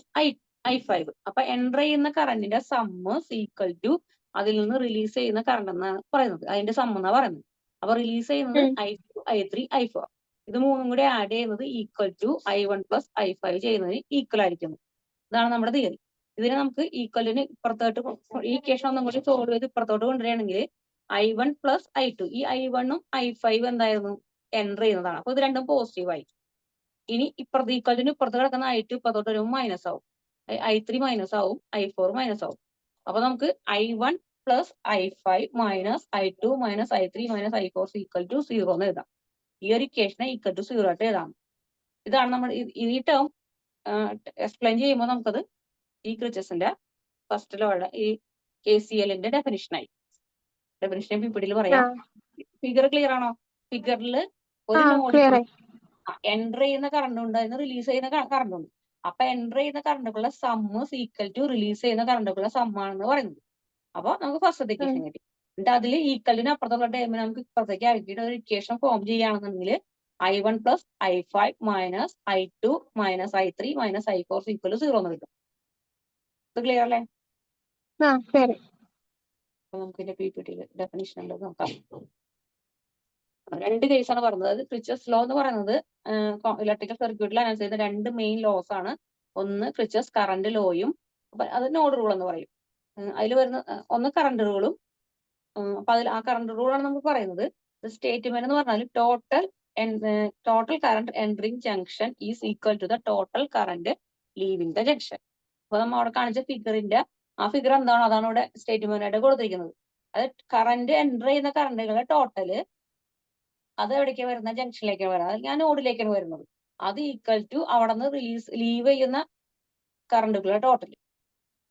I5. അപ്പൊ എൻ്റർ ചെയ്യുന്ന കറണ്ടിന്റെ സമ്മ് ഈക്വൽ ടു അതിൽ നിന്ന് റിലീസ് ചെയ്യുന്ന കറണ്ട് എന്നാണ് പറയുന്നത്, അതിന്റെ സമ്മ് എന്നാ പറയുന്നത്. അപ്പൊ റിലീസ് ചെയ്യുന്നത് I2 I3 I4, ഇത് മൂന്നും കൂടി ആഡ് ചെയ്യുന്നത് equal to I1 plus I5 ചെയ്യുന്നതിന് ഈക്വൽ ആയിരിക്കുന്നു. ഇതാണ് നമ്മുടെ തിയറി. ഇതിനെ നമുക്ക് ഈക്വലിന് ഇപ്പുറത്തോട്ട് ഈ ഇക്വേഷൻ ഒന്നും കൂടി സോൾവ് ചെയ്ത് ഇപ്പുറത്തോട്ട് കൊണ്ടുവരികയാണെങ്കിൽ I1 പ്ലസ് I2, ഈ I1ഉം I5 എന്തായിരുന്നു, എൻ്റർ ചെയ്യുന്നതാണ്. അപ്പൊ ഇത് രണ്ടും പോസിറ്റീവ് ആയി. ഇനി ഇപ്പുറത്ത് ഈക്വലിന് ഇപ്പുറത്ത് കിടക്കുന്ന I2 ഇപ്പുറത്തോട്ട് വരുമ്പോൾ മൈനസ് ആവും, I3 മൈനസ് ആവും, I4 മൈനസ് ആവും. അപ്പൊ നമുക്ക് I1 plus I5 minus I2 minus I3 minus I4 equal to 0 എന്ന് എഴുതാം. ഈ ഒരു ഇക്വേഷനെ ഈക്വൽ ടു 0 ആയിട്ട് എഴുതാം. ഇതാണ് നമ്മൾ ഈ ടേം എക്സ്പ്ലെയിൻ ചെയ്യുമ്പോൾ നമുക്കത് ഈ ക്രിച്ചസിന്റെ ഫസ്റ്റ് ലോയുടെ ഈ KCLന്റെ ഡെഫിനിഷനായി. ഡെഫിനിഷൻ പിപിടിയിൽ പറയാം. ഫിഗർ ക്ലിയർ ആണോ? ഫിഗറിൽ ഒരു നോഡ് എൻ്റർ ചെയ്യുന്ന കറണ്ട് ഉണ്ട്, അതിന് റിലീസ് ചെയ്യുന്ന കറണ്ട് ഉണ്ട്. അപ്പൊ എൻ്റർ ചെയ്യുന്ന കറണ്ടുകളുടെ സമ്മ് ഈക്വൽ ടു റിലീസ് ചെയ്യുന്ന കറണ്ടുകളുടെ സമ്മാണെന്ന് പറയുന്നത്. അപ്പൊ നമുക്ക് ഫസ്റ്റ് ഇക്വേഷൻ കിട്ടി. എന്നിട്ട് അതിൽ ഈക്വലിന് അപ്പുറത്തുള്ള ടേമിന് നമുക്ക് ഇപ്പുറത്തേക്ക് ആക്കിയിട്ട് ഒരു ഇക്വേഷൻ ഫോം ചെയ്യുകയാണെന്നുണ്ടെങ്കിൽ I1 plus I5 minus I2 minus I3 minus I4 equal 0 എന്ന് കിട്ടും. ഇത് ക്ലിയർ അല്ലേ? അപ്പൊ നമുക്ക് ഇതിന്റെ PPT ഡെഫിനിഷൻ ഉള്ളത് നോക്കാം. രണ്ട് കേസാണ് പറഞ്ഞത്. അത് ക്രിച്ചസ് ലോ എന്ന് പറയുന്നത് ഇലക്ട്രിക്കൽ സർക്യൂട്ടിൽ അനൗൺസ് ചെയ്യുന്ന രണ്ട് മെയിൻ ലോസ് ആണ്. ഒന്ന് ക്രിച്ചസ് കറണ്ട് ലോയും, അത് നോഡ് റൂൾ എന്ന് പറയും. അതിൽ വരുന്ന ഒന്ന് കറണ്ട് റൂളും. അപ്പൊ അതിൽ ആ കറണ്ട് റൂളാണ് നമുക്ക് പറയുന്നത്. സ്റ്റേറ്റ്മെന്റ് എന്ന് പറഞ്ഞാൽ total current entering junction is equal to the total current leaving the junction. അപ്പൊ നമ്മൾ അവിടെ കാണിച്ച ഫിഗറിന്റെ ആ ഫിഗർ എന്താണോ അതാണ് ഇവിടെ സ്റ്റേറ്റ്മെന്റ് ആയിട്ട് കൊടുത്തിരിക്കുന്നത്. അത് കറണ്ട് എൻ്റർ ചെയ്യുന്ന കറണ്ടുകളുടെ ടോട്ടല് അത് എവിടേക്കാണ് വരുന്നത്, ജംഗ്ഷനിലേക്കാണ് വരുന്നത്, അല്ലെങ്കിൽ ആ നോഡിലേക്കാണ് വരുന്നത്. അത് ഈക്വൽ ടു അവിടെ നിന്ന് ലീവ് ചെയ്യുന്ന കറണ്ടുകളുടെ ടോട്ടൽ.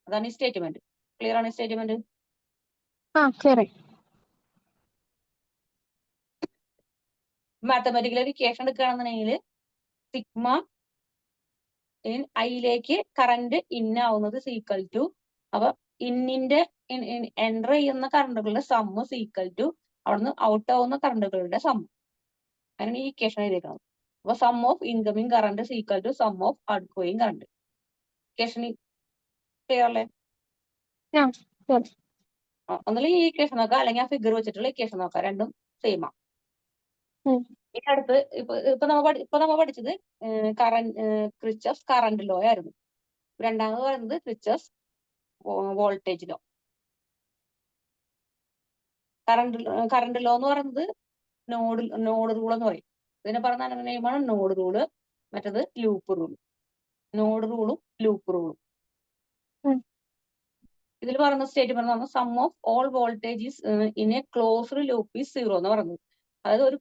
അതാണ് ഈ സ്റ്റേറ്റ്മെന്റ്. ക്ലിയർ ആണ് ഈ സ്റ്റേറ്റ്മെന്റ്? മാത്തമാറ്റിക്കൽ ഇക്വേഷൻ എടുക്കുകയാണെന്നുണ്ടെങ്കിൽ സിഗ്മ ഐയിലേക്ക് കറണ്ട് ഇൻ ആവുന്നത് ഈക്വൽ ടു, അപ്പൊ ഇന്നിന്റെ എൻ്റർ ചെയ്യുന്ന കറണ്ടുകളുടെ സമ്മ് ഈക്വൽ ടു അവിടുന്ന് ഔട്ട് ആവുന്ന കറണ്ടുകളുടെ സമ്മ്. അങ്ങനെയാണ് ഈ ഇക്വേഷൻ എഴുതിയിരിക്കുന്നത്. അപ്പൊ sum of incoming current equal to sum of outgoing current. Equation clear അല്ലേ? ഒന്നുമില്ല ഈ ഇക്വേഷൻ നോക്കാം, അല്ലെങ്കിൽ ആ ഫിഗർ വെച്ചിട്ടുള്ള ഇക്വേഷൻ നോക്കാം, രണ്ടും സെയിം ആണ്. ഇനി അടുത്ത് ഇപ്പൊ നമ്മൾ പഠിച്ചത് ക്രിച്ചസ് കറണ്ട് ലോ ആയിരുന്നു. രണ്ടാമത് പറയുന്നത് Kirchhoff's voltage law. Current law എന്ന് പറയുന്നത് നോഡ് റൂൾ എന്ന് പറയും. ഇതിനെ പറഞ്ഞ നെയിമാണ് നോഡ് റൂള്, മറ്റത് ലൂപ്പ് റൂൾ. നോഡ് റൂളും ലൂപ്പ് റൂളും. ഇതിൽ പറയുന്ന statement sum of all voltage in a closed loop is 0 എന്ന് പറയുന്നത്. അതായത് ഒരു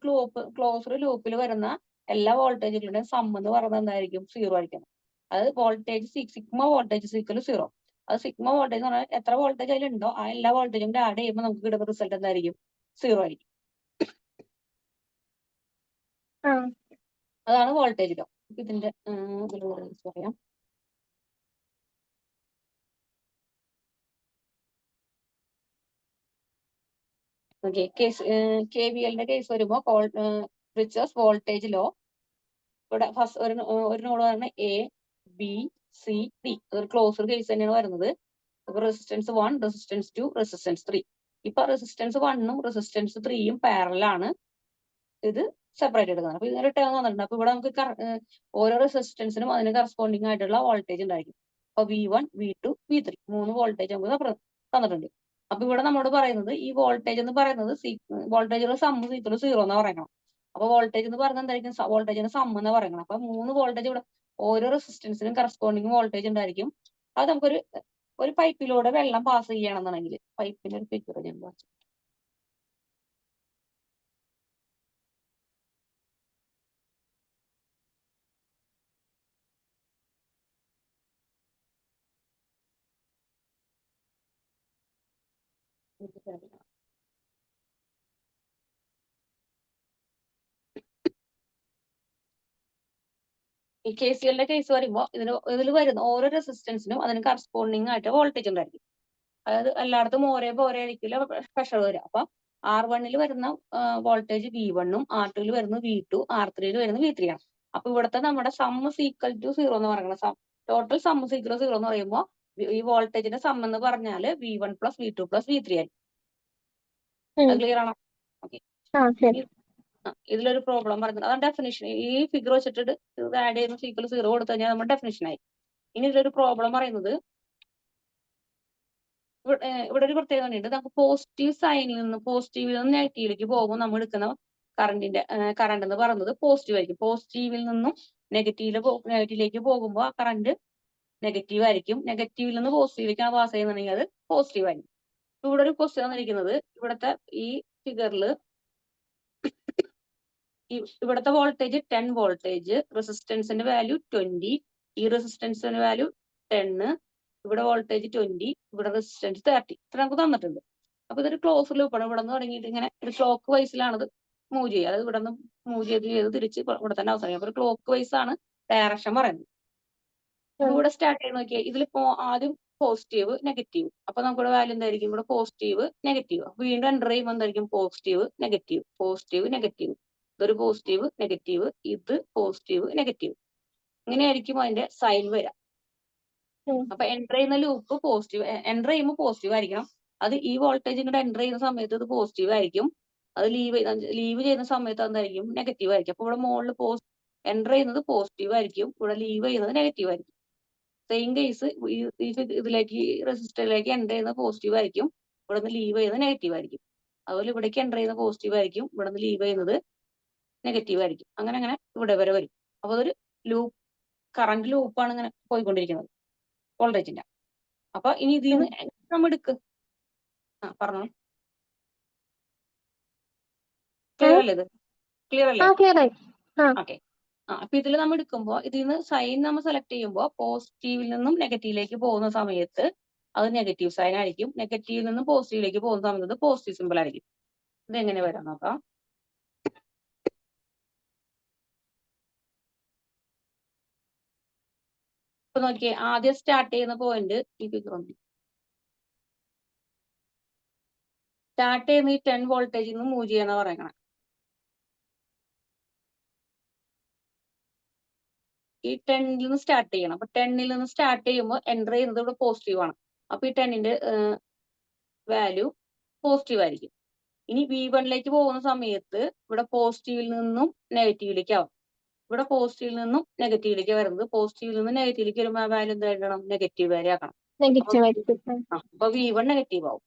ക്ലോസ്ഡ് ലൂപ്പിൽ വരുന്ന എല്ലാ വോൾട്ടേജുകളുടെയും സം എന്ന് പറയുന്നത് എന്തായിരിക്കും, 0 ആയിരിക്കും. അതായത് വോൾട്ടേജ് സിഗ്മ വോൾട്ടേജ് ഈക്വൽ 0. അത് സിഗ്മ വോൾട്ടേജ് എന്ന് പറഞ്ഞാൽ എത്ര വോൾട്ടേജ് അതിലുണ്ടോ ആ എല്ലാ വോൾട്ടേജും കൂടെ ആഡ് ചെയ്യുമ്പോൾ നമുക്ക് കിട്ടുന്ന റിസൾട്ട് എന്തായിരിക്കും, 0 ആയിരിക്കും. അതാണ് വോൾട്ടേജ് ലോ. ഇതിന്റെ പറയാം. KVLന്റെ കേസ് വരുമ്പോ ക്രിച്ചസ് വോൾട്ടേജ് ലോ. ഇവിടെ ഫസ്റ്റ് ഒരു നോഡ് പറഞ്ഞ ABCD, ഒരു ക്ലോസ്ഡ് കേസ് തന്നെയാണ് വരുന്നത്. Resistance 1, resistance 2, resistance 3. ഇപ്പൊ റെസിസ്റ്റൻസ് 1ഉം റെസിസ്റ്റൻസ് 3യും പാരലാണ്. ഇത് സെപ്പറേറ്റ് എടുക്കുന്നത്. അപ്പൊ ഇതൊരു ടേം വന്നിട്ടുണ്ട്. അപ്പൊ ഇവിടെ നമുക്ക് ഓരോ റെസിസ്റ്റൻസിനും അതിന് കറസ്പോണ്ടിങ് ആയിട്ടുള്ള വോൾട്ടേജ് ഉണ്ടായിരിക്കും. അപ്പൊ V1, V2, V3 3 വോൾട്ടേജ് നമുക്ക് തന്നിട്ടുണ്ട്. അപ്പൊ ഇവിടെ നമ്മോട് പറയുന്നത് ഈ വോൾട്ടേജ് എന്ന് പറയുന്നത് വോൾട്ടേജുള്ള സം ഈക്വൽ 0 എന്ന് പറയണം. അപ്പൊ വോൾട്ടേജ് എന്ന് പറയുന്നത് എന്തായിരിക്കും? വോൾട്ടേജിന്റെ സം എന്ന് പറയണം. അപ്പൊ 3 വോൾട്ടേജ് ഇവിടെ ഓരോ റെസിസ്റ്റൻസിനും കറസ്പോണ്ടിങ് വോൾട്ടേജ് ഉണ്ടായിരിക്കും. അത് ഒരു പൈപ്പിലൂടെ വെള്ളം പാസ് ചെയ്യണമെന്നുണ്ടെങ്കിൽ പൈപ്പിന്റെ ഒരു പിക്ചർ ഞാൻ കാണിച്ചു. ഈ KCLന്റെ കേസ് വരുമ്പോൾ ഇതിൽ വരുന്ന ഓരോ റെസിസ്റ്റൻസിനും അതിന് കറസ്പോണ്ടിങ് ആയിട്ട് വോൾട്ടേജ് ഉണ്ടായിരിക്കും. അതായത് എല്ലായിടത്തും ഒരേപോലെ ആയിരിക്കില്ല പ്രഷർ വരിക. അപ്പൊ R1 വരുന്ന വോൾട്ടേജ് V1 R2 വരുന്നത് V2 R3 വരുന്നത് V3 ആണ്. അപ്പൊ ഇവിടുത്തെ നമ്മുടെ സം ഈക്വൽ ടു 0 എന്ന് പറയുന്നത് ടോട്ടൽ സം ഈക്വൽ 0 എന്ന് പറയുമ്പോൾ ഈ വോൾട്ടേജിന്റെ സം എന്ന് പറഞ്ഞാൽ V1 + V2 + V3 ആയിരിക്കും. അത് ക്ലിയർ ആണോ? ഓക്കെ. ഇതിലൊരു പ്രോബ്ലം പറയുന്നത് അതാണ് ഡെഫിനിഷൻ. ഈ ഫിഗർ വെച്ചിട്ട് ഇത് ആഡ് ചെയ്യുന്ന ഈക്വൽ 0 കൊടുത്തു കഴിഞ്ഞാൽ നമ്മുടെ ഡെഫിനിഷൻ ആയി. ഇനി ഇതിലൊരു പ്രോബ്ലം പറയുന്നത് ഇവിടെ ഒരു പ്രത്യേകത ഉണ്ട്. നമുക്ക് പോസിറ്റീവിൽ നിന്ന് നെഗറ്റീവിലേക്ക് പോകുമ്പോൾ നമ്മൾ എടുക്കുന്ന കറണ്ട് എന്ന് പറയുന്നത് പോസിറ്റീവ് ആയിരിക്കും. പോസിറ്റീവിൽ നിന്നും നെഗറ്റീവിലേക്ക് പോകുമ്പോൾ ആ കറണ്ട് നെഗറ്റീവ് ആയിരിക്കും. നെഗറ്റീവിൽ നിന്ന് പോസിറ്റീവിലേക്കാണ് പാസ് ചെയ്യുന്നുണ്ടെങ്കിൽ അത് പോസിറ്റീവ് ആയിരിക്കും. ഇവിടെ ഒരു ക്വസ്റ്റ്യൻ തന്നിരിക്കുന്നത് ഇവിടുത്തെ ഈ ഫിഗറിൽ ഇവിടുത്തെ വോൾട്ടേജ് 10 വോൾട്ടേജ്, റെസിസ്റ്റൻസിന്റെ വാല്യൂ 20, ഈ റെസിസ്റ്റൻസിന്റെ വാല്യൂ 10, ഇവിടെ വോൾട്ടേജ് 20, ഇവിടെ റെസിസ്റ്റൻസ് 30. ഇത്ര നമുക്ക് തന്നിട്ടുണ്ട്. അപ്പൊ ഇതൊരു ക്ലോസ് ലൂപ്പാണ്. ഇവിടെ നിന്ന് തുടങ്ങിയിട്ട് ഇങ്ങനെ ഒരു ക്ലോക്ക് വൈസിലാണ് ഇത് മൂവ് ചെയ്യുക. അതായത് ഇവിടെ നിന്ന് മൂവ് ചെയ്ത് തിരിച്ച് ഇവിടെ തന്നെ അവസാനിക്കും. അപ്പൊ ഒരു ക്ലോക്ക് വൈസ് ആണ് ഡയറക്ഷൻ പറയുന്നത്. ഇവിടെ സ്റ്റാർട്ട് ചെയ്ത് നോക്കിയാൽ ഇതിലിപ്പോ ആദ്യം പോസിറ്റീവ് നെഗറ്റീവ്. അപ്പൊ നമുക്കിവിടെ വാല്യൂ എന്തായിരിക്കും? ഇവിടെ പോസിറ്റീവ് നെഗറ്റീവ്. വീണ്ടും എൻ്റർ ചെയ്യുമ്പോൾ എന്തായിരിക്കും? Positive negative positive negative. ഇതൊരു പോസിറ്റീവ് നെഗറ്റീവ്, ഇത് പോസിറ്റീവ് നെഗറ്റീവ്. ഇങ്ങനെയായിരിക്കും അതിന്റെ സൈൻ വരാം. അപ്പൊ എൻ്റർ ചെയ്യുന്ന ലൂപ്പ് പോസിറ്റീവ്, എൻ്റർ ചെയ്യുമ്പോൾ പോസിറ്റീവ് ആയിരിക്കണം. അത് ഈ വോൾട്ടേജ് ഇങ്ങോട്ട് എൻ്റർ ചെയ്യുന്ന സമയത്ത് ഇത് പോസിറ്റീവ് ആയിരിക്കും. അത് ലീവ് ചെയ്യുന്ന സമയത്ത് എന്തായിരിക്കും? നെഗറ്റീവ് ആയിരിക്കും. അപ്പൊ ഇവിടെ മുകളിൽ എൻ്റർ ചെയ്യുന്നത് പോസിറ്റീവ് ആയിരിക്കും, ഇവിടെ ലീവ് ചെയ്യുന്നത് നെഗറ്റീവ് ആയിരിക്കും. സെയിം കേസ് ഇതിലേക്ക് റെസിസ്റ്ററിലേക്ക് എൻ്റർ ചെയ്യുന്നത് പോസിറ്റീവ് ആയിരിക്കും, ഇവിടെ നിന്ന് ലീവ് ചെയ്യുന്നത് നെഗറ്റീവ് ആയിരിക്കും. അതുപോലെ ഇവിടേക്ക് എൻ്റർ ചെയ്യുന്നത് പോസിറ്റീവ് ആയിരിക്കും, ഇവിടെ നിന്ന് ലീവ് ചെയ്യുന്നത് നെഗറ്റീവ് ആയിരിക്കും. അങ്ങനെ അങ്ങനെ ഇവിടെ വരെ വരും. അപ്പൊ അതൊരു കറണ്ട് ലൂപ്പാണ് ഇങ്ങനെ പോയിക്കൊണ്ടിരിക്കുന്നത് വോൾട്ടേജിന്റെ. അപ്പൊ ഇനി ഇതിൽ നിന്ന് നമ്മൾ എടുക്കുക. പറഞ്ഞോ. ക്ലിയർ അല്ലേ? ഇത് ക്ലിയർ അല്ലേ? ഓക്കെ. അപ്പൊ ഇതിൽ നമ്മൾ എടുക്കുമ്പോൾ ഇതിൽ നിന്ന് സൈൻ നമ്മൾ സെലക്ട് ചെയ്യുമ്പോൾ പോസിറ്റീവിൽ നിന്നും നെഗറ്റീവിലേക്ക് പോകുന്ന സമയത്ത് അത് നെഗറ്റീവ് സൈൻ ആയിരിക്കും. നെഗറ്റീവിൽ നിന്നും പോസിറ്റീവിലേക്ക് പോകുന്ന സമയത്ത് പോസിറ്റീവ് സിമ്പിൾ ആയിരിക്കും. ഇത് എങ്ങനെ വരാം നോക്കാം. ഇപ്പൊ നോക്കിയേ, ആദ്യം സ്റ്റാർട്ട് ചെയ്യുന്ന പോയിന്റ് ഈ ഫിഗർ ഉണ്ട്. സ്റ്റാർട്ട് ചെയ്യുന്ന ഈ 10 വോൾട്ടേജിൽ നിന്ന് മൂവ് ചെയ്യാന്ന് പറയണം. ഈ 10ൽ നിന്ന് സ്റ്റാർട്ട് ചെയ്യണം. അപ്പൊ 10ൽ നിന്ന് സ്റ്റാർട്ട് ചെയ്യുമ്പോൾ എൻ്റർ ചെയ്യുന്നത് ഇവിടെ പോസിറ്റീവ് ആണ്. അപ്പൊ ഈ 10ന്റെ വാല്യൂ പോസിറ്റീവ് ആയിരിക്കും. ഇനി V1ലേക്ക് പോകുന്ന സമയത്ത് ഇവിടെ പോസിറ്റീവിൽ നിന്നും നെഗറ്റീവിലേക്ക് ആവും. ഇവിടെ പോസിറ്റീവിൽ നിന്നും നെഗറ്റീവിലേക്ക് വരുന്നത്. പോസിറ്റീവിൽ നിന്ന് നെഗറ്റീവിലേക്ക് വരുമ്പോൾ ആ വാല്യൂ എന്താക്കണം? നെഗറ്റീവ് വാല്യൂ ആക്കണം. അപ്പൊ V1 നെഗറ്റീവ് ആവും.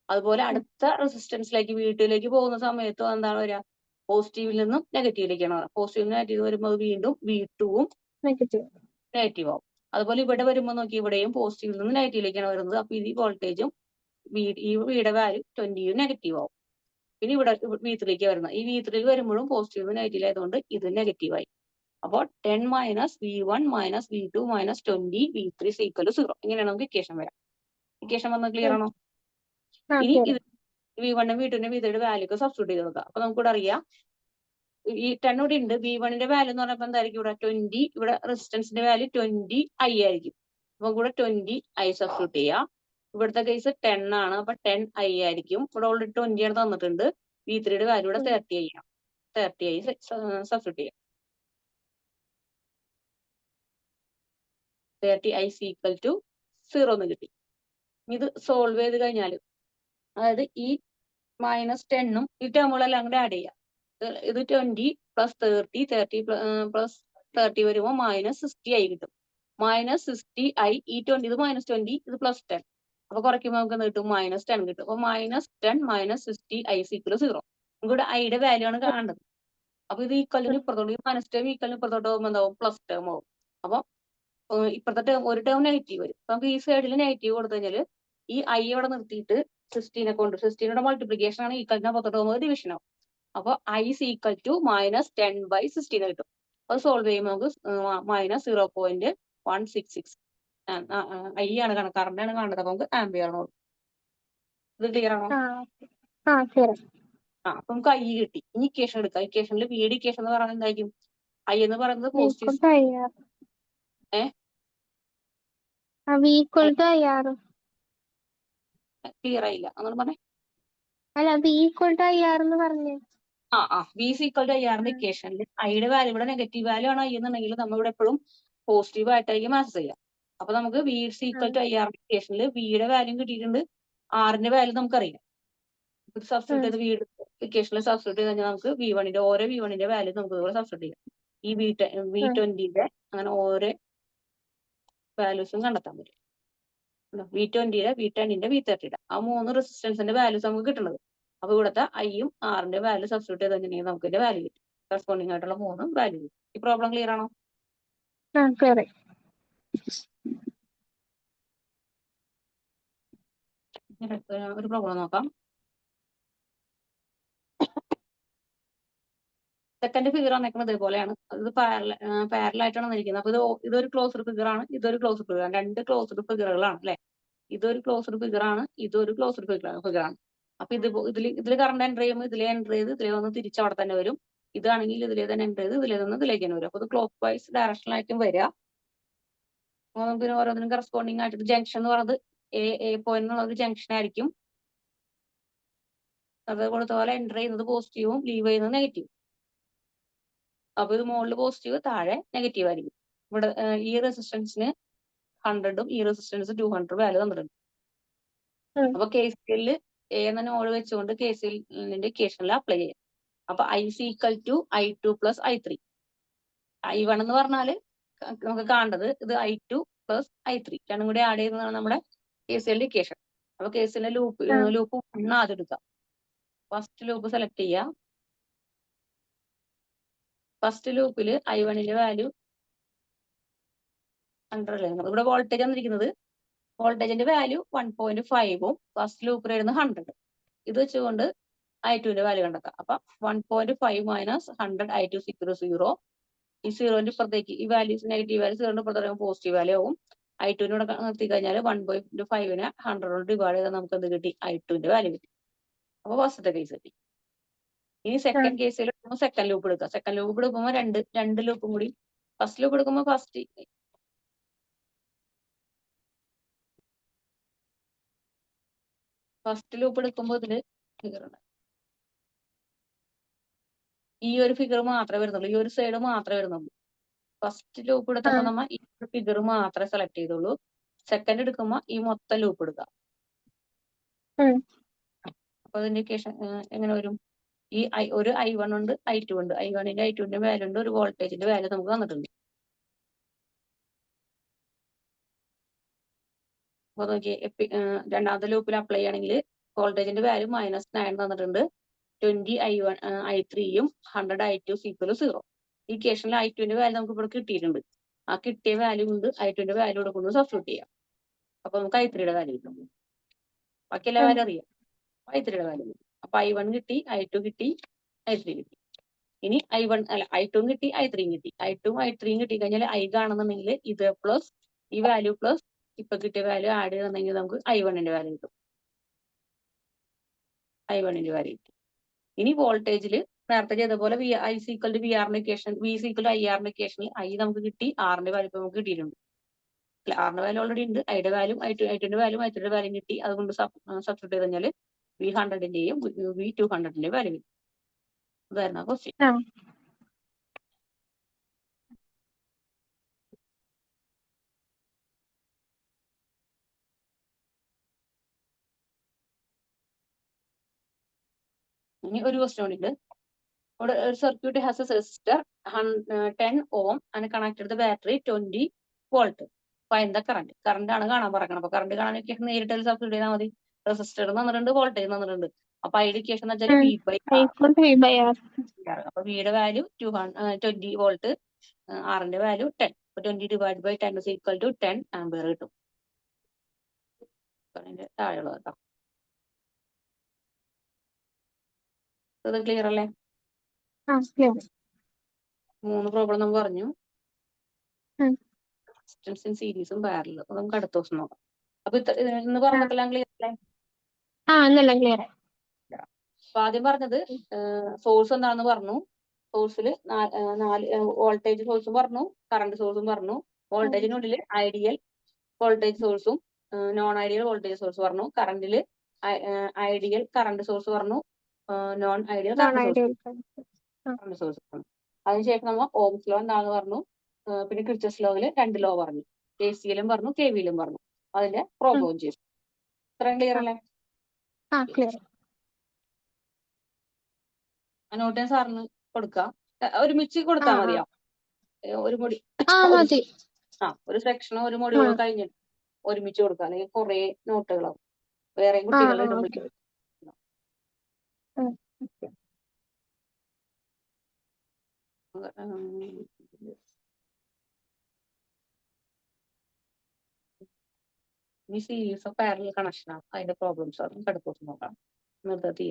അതുപോലെ അടുത്ത റെസിസ്റ്റൻസിലേക്ക് V2ലേക്ക് പോകുന്ന സമയത്ത് എന്താണ് വരിക? പോസിറ്റീവിൽ നിന്നും നെഗറ്റീവിലേക്കാണ്. പോസിറ്റീവ് നെഗറ്റീവ് വരുമ്പോൾ വീണ്ടും V2 നെഗറ്റീവ് ആവും. അതുപോലെ ഇവിടെ വരുമ്പോൾ നോക്കി, ഇവിടെയും പോസിറ്റീവിൽ നിന്ന് നെഗറ്റീവിലേക്കാണ് വരുന്നത്. അപ്പൊ ഈ വോൾട്ടേജും ഈ വിയുടെ വാല്യൂ 20 നെഗറ്റീവ് ആവും. പിന്നെ ഇവിടെ V3ലേക്ക് വരുന്നത്. ഈ V3 വരുമ്പോഴും പോസിറ്റീവ് നെഗറ്റീവ് ആയതുകൊണ്ട് ഇത് നെഗറ്റീവ് ആയി. അപ്പോൾ 10 - V1 - V2 - 20 V3 = 0. ഇങ്ങനെയാണ് നമുക്ക് ഇക്വേഷൻ വരാം. ഇക്വേഷൻ വന്നത് ക്ലിയർ ആണോ? ഇനി ഇത് V1 V2 V3 വാല്യൂ ഒക്കെ സബ്സ്റ്റിറ്റ്യൂട്ട് ചെയ്ത് നോക്കാം. അപ്പൊ നമുക്കിവിടെ അറിയാം ഈ 10 ഇവിടെ ഉണ്ട്. V1ന്റെ വാല്യൂ എന്ന് പറയുമ്പോൾ എന്തായിരിക്കും? ഇവിടെ 20, ഇവിടെ റെസിസ്റ്റൻസിന്റെ വാല്യൂ 20I ആയിരിക്കും. അപ്പൊ കൂടെ 20I സബ്സ്റ്റിറ്റ്യൂട്ട് ചെയ്യാം. ഇവിടുത്തെ കേസ് 10 ആണ്. അപ്പൊ 10I ആയിരിക്കും. ഇവിടെ ഓൾറെഡി 20 ആണ് തന്നിട്ടുണ്ട്. V3യുടെ വാല്യൂ ഇവിടെ 30I ആണ്. 30I സബ്സ്റ്റിറ്റ്യൂട്ട് ചെയ്യാം. 30I = 0 എന്ന് കിട്ടി. ഇത് സോൾവ് ചെയ്ത് കഴിഞ്ഞാൽ, അതായത് ഈ -10ഉം ഈ ടേമുകളെല്ലാം കൂടെ ആഡ് ചെയ്യാം. ഇത് 20 + 30 30 + 30 വരുമ്പോൾ -60I കിട്ടും. -60I, ഈ 20 ഇത് -20 ഇത് +10. അപ്പൊ കുറയ്ക്കുമ്പോൾ നമുക്ക് എന്ത് കിട്ടും? -10 കിട്ടും. അപ്പൊ -10 - 60 I is equal to 0. നമുക്ക് ഇവിടെ ഐയുടെ വാല്യൂ ആണ് കാണേണ്ടത്. അപ്പൊ ഇത് ഈക്വലിന് ഇപ്പുറത്തോട്ട് -10 ഈക്വലിന് ഇപ്പുറത്തോട്ട് പോകുമ്പോൾ എന്താവും? +10 ആവും. അപ്പൊ ഇപ്പുറത്തെ ടേം ഒരു ടേം നെഗറ്റീവ് വരും. നമുക്ക് ഈ സൈഡിൽ നെഗറ്റീവ് കൊടുത്തു കഴിഞ്ഞാൽ ഈ ഐ ഇവിടെ നിർത്തിയിട്ട് 16 മൾട്ടിപ്ലിക്കേഷൻ ആണ് ഈക്വലിന് അപ്പുറത്തോട്ട് പോകുമ്പോൾ ഡിവിഷൻ ആവും. അപ്പൊ I is equal to -10/16 കിട്ടും. അത് സോൾവ് ചെയ്യുമ്പോൾ നമുക്ക് -0.166 ഐ ആണ് കറണ്ടാണ് കാണുന്നത്. അപ്പൊ നമുക്ക് ആംപിയർ ആണ്. ഇത് ക്ലിയർ ആണോ? അപ്പൊ നമുക്ക് ഐ കിട്ടി. ഇനി ഇക്വേഷൻ എടുക്കാം. ഇക്വേഷനിൽ വീട് ഇക്വേഷൻ എന്ന് പറയുന്നത് എന്തായിരിക്കും? ഐ എന്ന് പറയുന്നത് പോസിറ്റീവ്. ക്ലിയർ ആയില്ല അങ്ങനെ പറഞ്ഞേ. V is equal to IR ന്റെ ഇക്വേഷനിൽ ഐയുടെ വാല്യൂ ഇവിടെ നെഗറ്റീവ് വാല്യൂ ആണ് ഐ എന്നുണ്ടെങ്കിൽ നമ്മൾ ഇവിടെ എപ്പോഴും പോസിറ്റീവ് ആയിട്ടായിരിക്കും ആക്സസ് ചെയ്യുക. അപ്പൊ നമുക്ക് V is equal to IR ന്റെ ഇക്വേഷനിൽ വിയുടെ വാല്യൂ കിട്ടിയിട്ടുണ്ട്, ആറിന്റെ വാല്യൂ നമുക്കറിയാം. സബ്സ്റ്റിറ്റ്യൂട്ട് ചെയ്ത് വീട് ഇക്വേഷനിൽ സബ്സ്റ്റിറ്റ്യൂട്ട് ചെയ്ത് കഴിഞ്ഞാൽ നമുക്ക് ഓരോ V1 വാല്യൂ നമുക്ക് ഇതുപോലെ സബ്സ്റ്റിറ്റ്യൂട്ട് ചെയ്യാം. ഈ V20 അങ്ങനെ ഓരോ വാല്യൂസും കണ്ടെത്താൻ പറ്റും. V20, V10, V30 ആ 3 റെസിസ്റ്റൻസിന്റെ വാല്യൂസ് നമുക്ക് കിട്ടുന്നത്. അപ്പൊ ഇവിടുത്തെ ഐയും ആറിന്റെ വാല്യൂ സബ്സ്റ്റിറ്റ്യൂട്ട് ചെയ്ത് കഴിഞ്ഞിട്ടുണ്ടെങ്കിൽ നമുക്ക് ഇതിന്റെ വാല്യൂ കിട്ടും. കറസ്പോണ്ടിങ് ആയിട്ടുള്ള 3 വാല്യൂ കിട്ടും. ഈ പ്രോബ്ലം ക്ലിയർ ആണോ? ഒരു പ്രോബ്ലം നോക്കാം. സെക്കൻഡ് ഫിഗർ വന്നേക്കുന്നത് ഇതേപോലെയാണ്. ഇത് പാരലൽ ആയിട്ടാണ് വന്നിരിക്കുന്നത്. അപ്പൊ ഇതൊരു ക്ലോസ്ഡ് ഫിഗർ ആണ്, ഇതൊരു ക്ലോസ്ഡ് ഫിഗർ ആണ്. രണ്ട് ക്ലോസ്ഡ് ഫിഗറുകളാണ് അല്ലെ. ഇതൊരു ക്ലോസ്ഡ് ഫിഗർ ആണ്, ഇതൊരു ക്ലോസ്ഡ് ഫിഗർ ആണ്. അപ്പൊ ഇതിൽ കറണ്ട് എൻ്റർ ചെയ്യുമ്പോൾ ഇതിലെ എൻ്റർ ചെയ്ത് ഇതിലെ ഒന്ന് തിരിച്ച് അവിടെ തന്നെ വരും. ഇതാണെങ്കിൽ ഇതിലെ തന്നെ എൻ്റർ ചെയ്ത് ഇതിലെ നിന്ന് ഇതിലേക്ക് തന്നെ വരും. അപ്പൊ ഇത് ക്ലോക്ക് വൈസ് ഡയറക്ഷനിലായിട്ടും വരിക. നമുക്ക് ഓരോന്നിനും കറസ്പോണ്ടിങ് ആയിട്ട് ജംഗ്ഷൻ എന്ന് പറയുന്നത് എ പോയിന്റ് എന്നുള്ള ഒരു ജംഗ്ഷൻ ആയിരിക്കും. അത് കൊടുത്ത പോലെ എൻ്റർ ചെയ്യുന്നത് പോസിറ്റീവും ലീവ് ചെയ്യുന്നത് നെഗറ്റീവും. അപ്പൊ ഇത് മുകളിൽ പോസിറ്റീവ്, താഴെ നെഗറ്റീവ് ആയിരിക്കും. ഇവിടെ ഈ റെസിസ്റ്റൻസിന് 100ഉം ഈ റെസിസ്റ്റൻസ് 200 വാല്യൂ തന്നിട്ടുണ്ട്. അപ്പൊ KCL എ എന്ന നോഡ് വെച്ചുകൊണ്ട് KCLന്റെ ഇക്വേഷനിൽ അപ്ലൈ ചെയ്യാം. അപ്പൊ I is equal to I2 plus I3. I1 എന്ന് പറഞ്ഞാല് നമുക്ക് കാണേണ്ടത് ഇത് I2 plus I3 രണ്ടും കൂടി ആഡ് ചെയ്യുന്നതാണ് നമ്മുടെ KCLന്റെ ഇക്വേഷൻ. അപ്പൊ KCLന്റെ ലൂപ്പ് 1 ആദ്യം എടുക്കാം. ഫസ്റ്റ് ലൂപ്പ് സെലക്ട് ചെയ്യാം. ഫസ്റ്റ് ലൂപ്പിൽ I1ന്റെ വാല്യൂ 100 അല്ലേ. ഇവിടെ വോൾട്ടേജ് വന്നിരിക്കുന്നത് വോൾട്ടേജിന്റെ വാല്യൂ 1.5ഉം ഫസ്റ്റ് ലൂപ്പിൽ വരുന്നത് 100. ഇത് വെച്ചുകൊണ്ട് I2ന്റെ വാല്യൂ കണ്ടെത്താം. അപ്പൊ 1.5 - 100 I2 0. ഈ 0ന്റെ ഇപ്പുറത്തേക്ക് ഈ വാല്യൂസ് നെഗറ്റീവ് വാല്യൂ 0ന്റെ ഇപ്പുറത്തേക്ക് പോസിറ്റീവ് വാല്യൂ ആവും. I2ന്റെ ഇവിടെ നിർത്തി കഴിഞ്ഞാൽ 1.5നെ 100 കൊണ്ട് ഡിവൈഡ് ചെയ്താൽ നമുക്ക് എന്ത് കിട്ടി? I2ന്റെ വാല്യൂ കിട്ടി. അപ്പൊ ഫസ്റ്റത്തെ കേസ് കിട്ടി. ഇനി സെക്കൻഡ് കേസിൽ സെക്കൻഡ് ലൂപ്പ് എടുക്കുക. സെക്കൻഡ് ലൂപ്പ് എടുക്കുമ്പോൾ രണ്ട് ലൂപ്പും കൂടി ഫസ്റ്റ് ലൂപ്പ് എടുക്കുമ്പോൾ ഫസ്റ്റ് ലൂപ്പ് എടുക്കുമ്പോൾ ഇതില് ഫിഗർ ഉണ്ട്. ഈ ഒരു ഫിഗർ മാത്രമേ വരുന്നുള്ളൂ, ഈ ഒരു സൈഡ് മാത്രമേ വരുന്നുള്ളൂ. ഫസ്റ്റ് ലൂപ്പ് എടുത്തപ്പോൾ നമ്മൾ ഈ ഫിഗർ മാത്രമേ സെലക്ട് ചെയ്തുള്ളൂ. സെക്കൻഡ് എടുക്കുമ്പോൾ ഈ മൊത്തം ലൂപ്പ് എടുക്കാം. അപ്പൊ അതിന്റെ ഇക്വേഷൻ എങ്ങനെ വരും? ഈ ഒരു I1 ഉണ്ട്, I2 ഉണ്ട്. I1ന്റെ I2ന്റെ വാല്യൂ ഉണ്ട്, ഒരു വോൾട്ടേജിന്റെ വാല്യൂ നമുക്ക് തന്നിട്ടുണ്ട്. അപ്പൊ നോക്കിയേ, രണ്ടാമത്തെ ലൂപ്പിൽ അപ്ലൈ ചെയ്യണമെങ്കിൽ വോൾട്ടേജിന്റെ വാല്യൂ -9 തന്നിട്ടുണ്ട്. 20 I3യും 100 I2 0. ഈ ഇക്വേഷനിൽ I2ന്റെ വാല്യൂ നമുക്ക് ഇവിടെ കിട്ടിയിട്ടുണ്ട്. ആ കിട്ടിയ വാല്യൂ കൊണ്ട് I2ന്റെ വാല്യൂ ഇവിടെ കൊണ്ട് സബ്സ്റ്റിറ്റ്യൂട്ട് ചെയ്യാം. അപ്പൊ നമുക്ക് I3യുടെ വാല്യൂ കിട്ടും. ബാക്കി എല്ലാ വാല്യൂ അറിയാം. I3യുടെ വാല്യൂ കിട്ടും. അപ്പൊ I1 കിട്ടി, I2 കിട്ടി, I3 കിട്ടി. ഇനി I2 കിട്ടി, I3 കിട്ടി. I2ഉം I3യും കിട്ടി കഴിഞ്ഞാൽ I കാണുന്നുണ്ടെങ്കിൽ ഇത് പ്ലസ് ഈ വാല്യൂ പ്ലസ് ഇപ്പൊ കിട്ടിയ വാല്യൂ ആഡ് ചെയ്തിട്ടുണ്ടെങ്കിൽ നമുക്ക് I1ന്റെ വാല്യൂ കിട്ടും. I1ന്റെ വാല്യൂ കിട്ടും. ഇനി വോൾട്ടേജിൽ നേരത്തെ ചെയ്ത പോലെ I is equal to VRന്റെ equation, V is equal to IRന്റെ ഇക്വേഷനിൽ I നമുക്ക് കിട്ടി, ആറിന്റെ വാല്യൂ ഇപ്പൊ നമുക്ക് കിട്ടിയിട്ടുണ്ട്. അല്ല, ആറിന്റെ വാല്യൂ ഓൾറെഡി ഉണ്ട്. ഐയുടെ വാല്യൂ I2ന്റെ വാല്യൂ I3യുടെ വാല്യൂ കിട്ടി. അതുകൊണ്ട് സബ്സ്റ്റിറ്റ്യൂട്ട് ചെയ്ത് കഴിഞ്ഞാൽ V100ന്റെയും V200ന്റെയും വാല്യൂ കിട്ടും. അതായിരുന്നു ആ ക്വസ്റ്റ്യൻ. ഇനി ഒരു ക്വസ്റ്റ്യൻ കൂടി ഉണ്ട്. ഇവിടെ ഒരു circuit has A resistor 10 ohm and connected the battery 20 volt. Find the current ആണ് കാണാൻ പറയണം. അപ്പൊ കറണ്ട് കാണാൻ ഇക്വേഷൻ നേരിട്ട് സബ്സ്റ്റിറ്റ്യൂട്ട് ചെയ്താൽ മതി. റെസിസ്റ്റർ തന്നിട്ടുണ്ട്, വോൾട്ടേജ് തന്നിട്ടുണ്ട്. അപ്പൊ അതിന്റെ ഇക്വേഷൻ എന്ന് വെച്ചാൽ V by I equal to V by R. അപ്പൊ വിയുടെ വാല്യൂ 20 വോൾട്ട്, ആറിന്റെ വാല്യൂ 10. അപ്പൊ 20 divide by 10 is equal to 10 ampere കിട്ടും. അതിന്റെ താഴെയുള്ളത് കേട്ടോ. ഇത് ക്ലിയർ അല്ലേ? Clear. 3 പ്രോബ്ലം നമ്മൾ പറഞ്ഞു. ഉം. റെസിസ്റ്റൻസ് ഇൻ സീരീസും പാരലലും. അത് നമുക്ക് അടുത്ത ദിവസം നോക്കാം. അപ്പൊ ഇന്ന് പറഞ്ഞതെല്ലാം ക്ലിയർ അല്ലേ? എന്നെല്ലാം ക്ലിയർ ആയി. അപ്പൊ ആദ്യം പറഞ്ഞത് സോഴ്സ് എന്താണെന്ന് പറഞ്ഞു. സോഴ്സിൽ 4 വോൾട്ടേജ് സോഴ്സും പറഞ്ഞു, കറണ്ട് സോഴ്സും പറഞ്ഞു. വോൾട്ടേജിനുള്ളിൽ ഐഡിയൽ വോൾട്ടേജ് സോഴ്സും നോൺ ഐഡിയൽ വോൾട്ടേജ് സോഴ്സ് പറഞ്ഞു. കറണ്ടിൽ ഐഡിയൽ കറണ്ട് സോഴ്സ് പറഞ്ഞു, non ideal Non current ideal. Source പറഞ്ഞു. അതിനുശേഷം നമ്മൾ ഓംസ് ലോ എന്താണെന്ന് പറഞ്ഞു. പിന്നെ കിർച്ചോഫ് ലോയിൽ 2 ലോ പറഞ്ഞു. KCLും പറഞ്ഞു, KVLും പറഞ്ഞു. അതിന്റെ പ്രോബ്ലം ചെയ്തു. ഇത്രയും ക്ലിയർ അല്ലേ? Clear. നോട്ട് ഞാൻ സാറിന് കൊടുക്കാം. ഒരുമിച്ച് കൊടുത്താൽ മതിയോ? ഒരു മുടി മതി. ഒരു സെക്ഷനോ ഒരു മൊഡ്യൂളോ കഴിഞ്ഞിട്ട് ഒരുമിച്ച് കൊടുക്കാം. അല്ലെങ്കിൽ കുറെ നോട്ടുകളാവും. വേറെ കുട്ടികൾ ഇടുമ്പോഴേക്കും ഈ സീരീസ് ഓഫ് പാരലൽ കണക്ഷൻ ആണ് അതിന്റെ പ്രോബ്ലംസ് ആണ്. നമുക്ക് അടുത്ത ദിവസം നോക്കാം. നിർത്തി.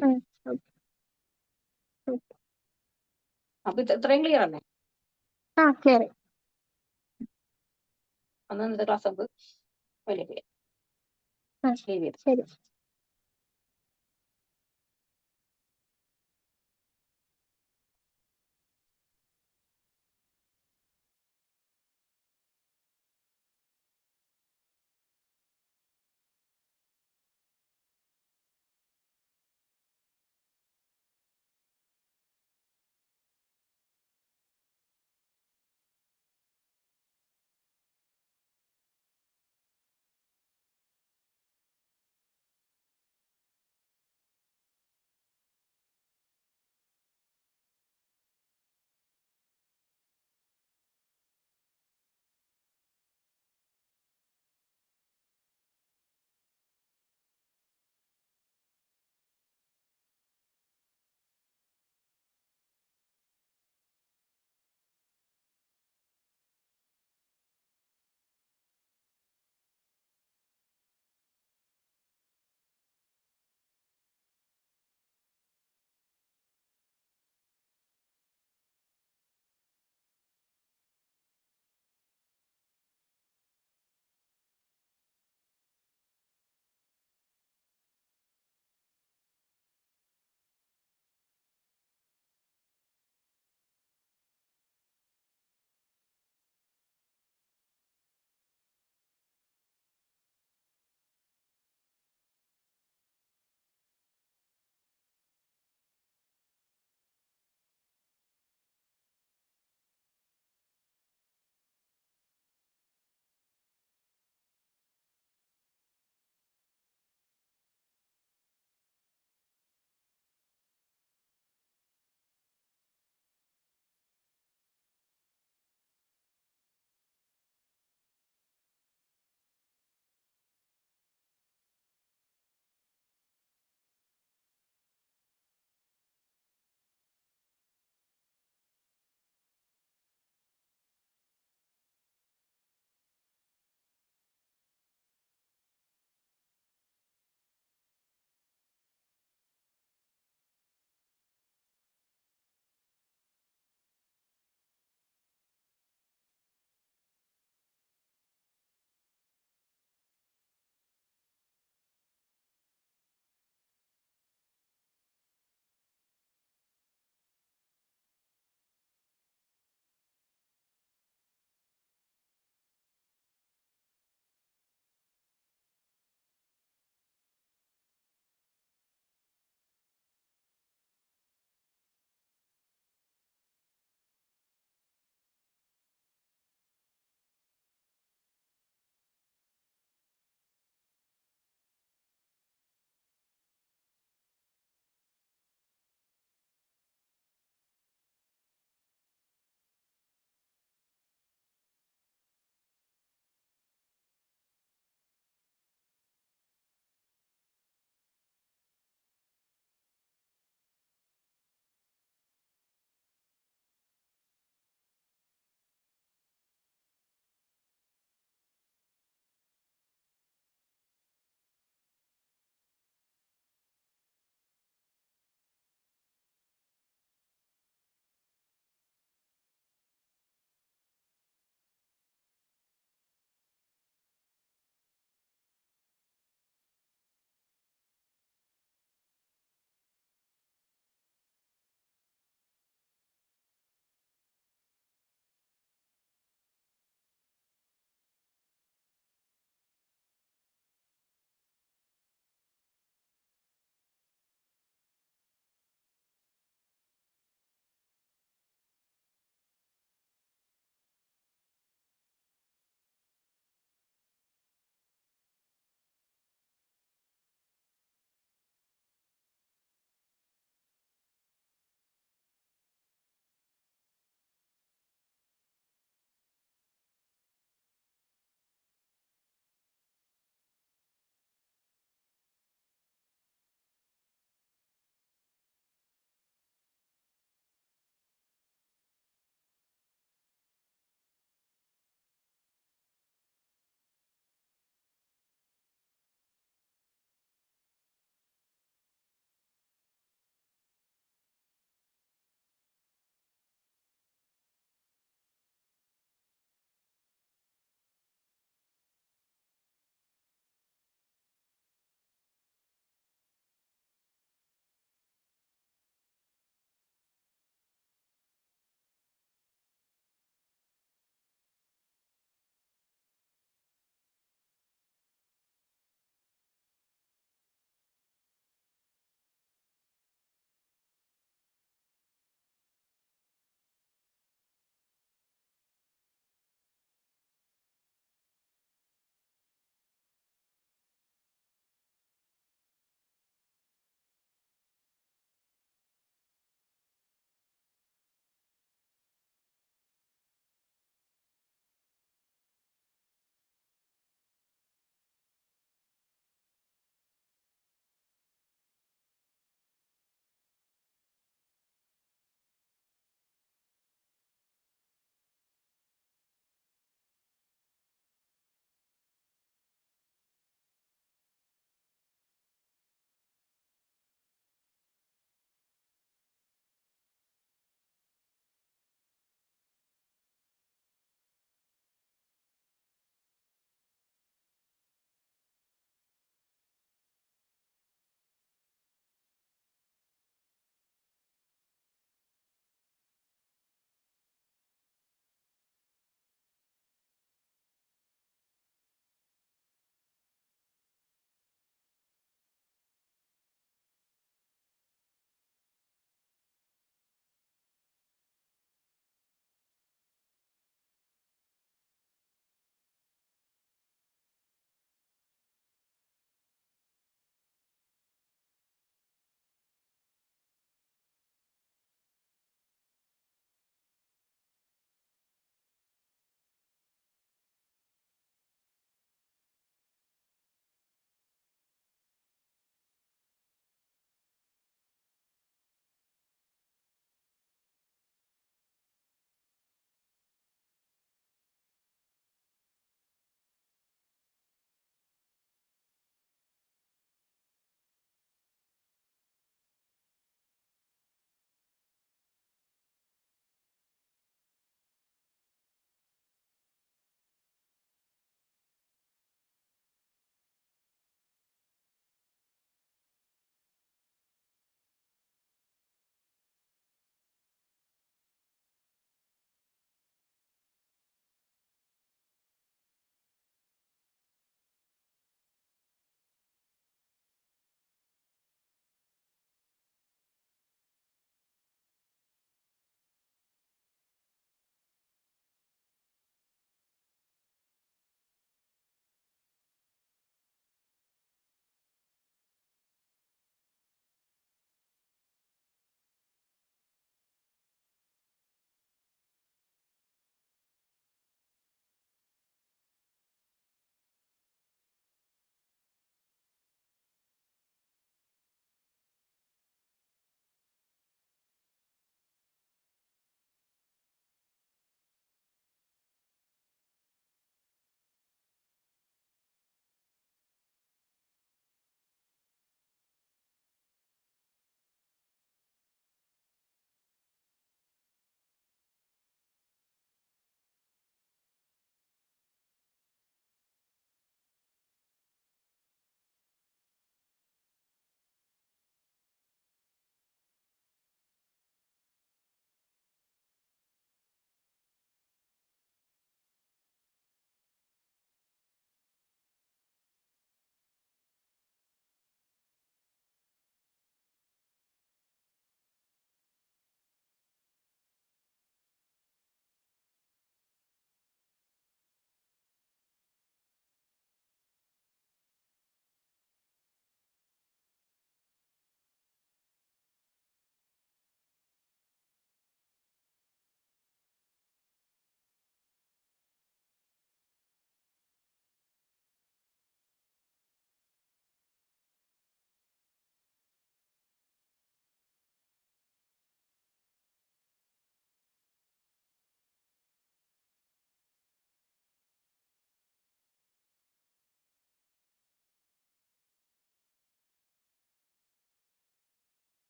അപ്പൊ ഇത്രയും ക്ലിയർ അല്ലേ? Clear. അന്ന് ഇന്നത്തെ ക്ലാസ് നമുക്ക് വലിയ ക്ലിയർ. ശരി.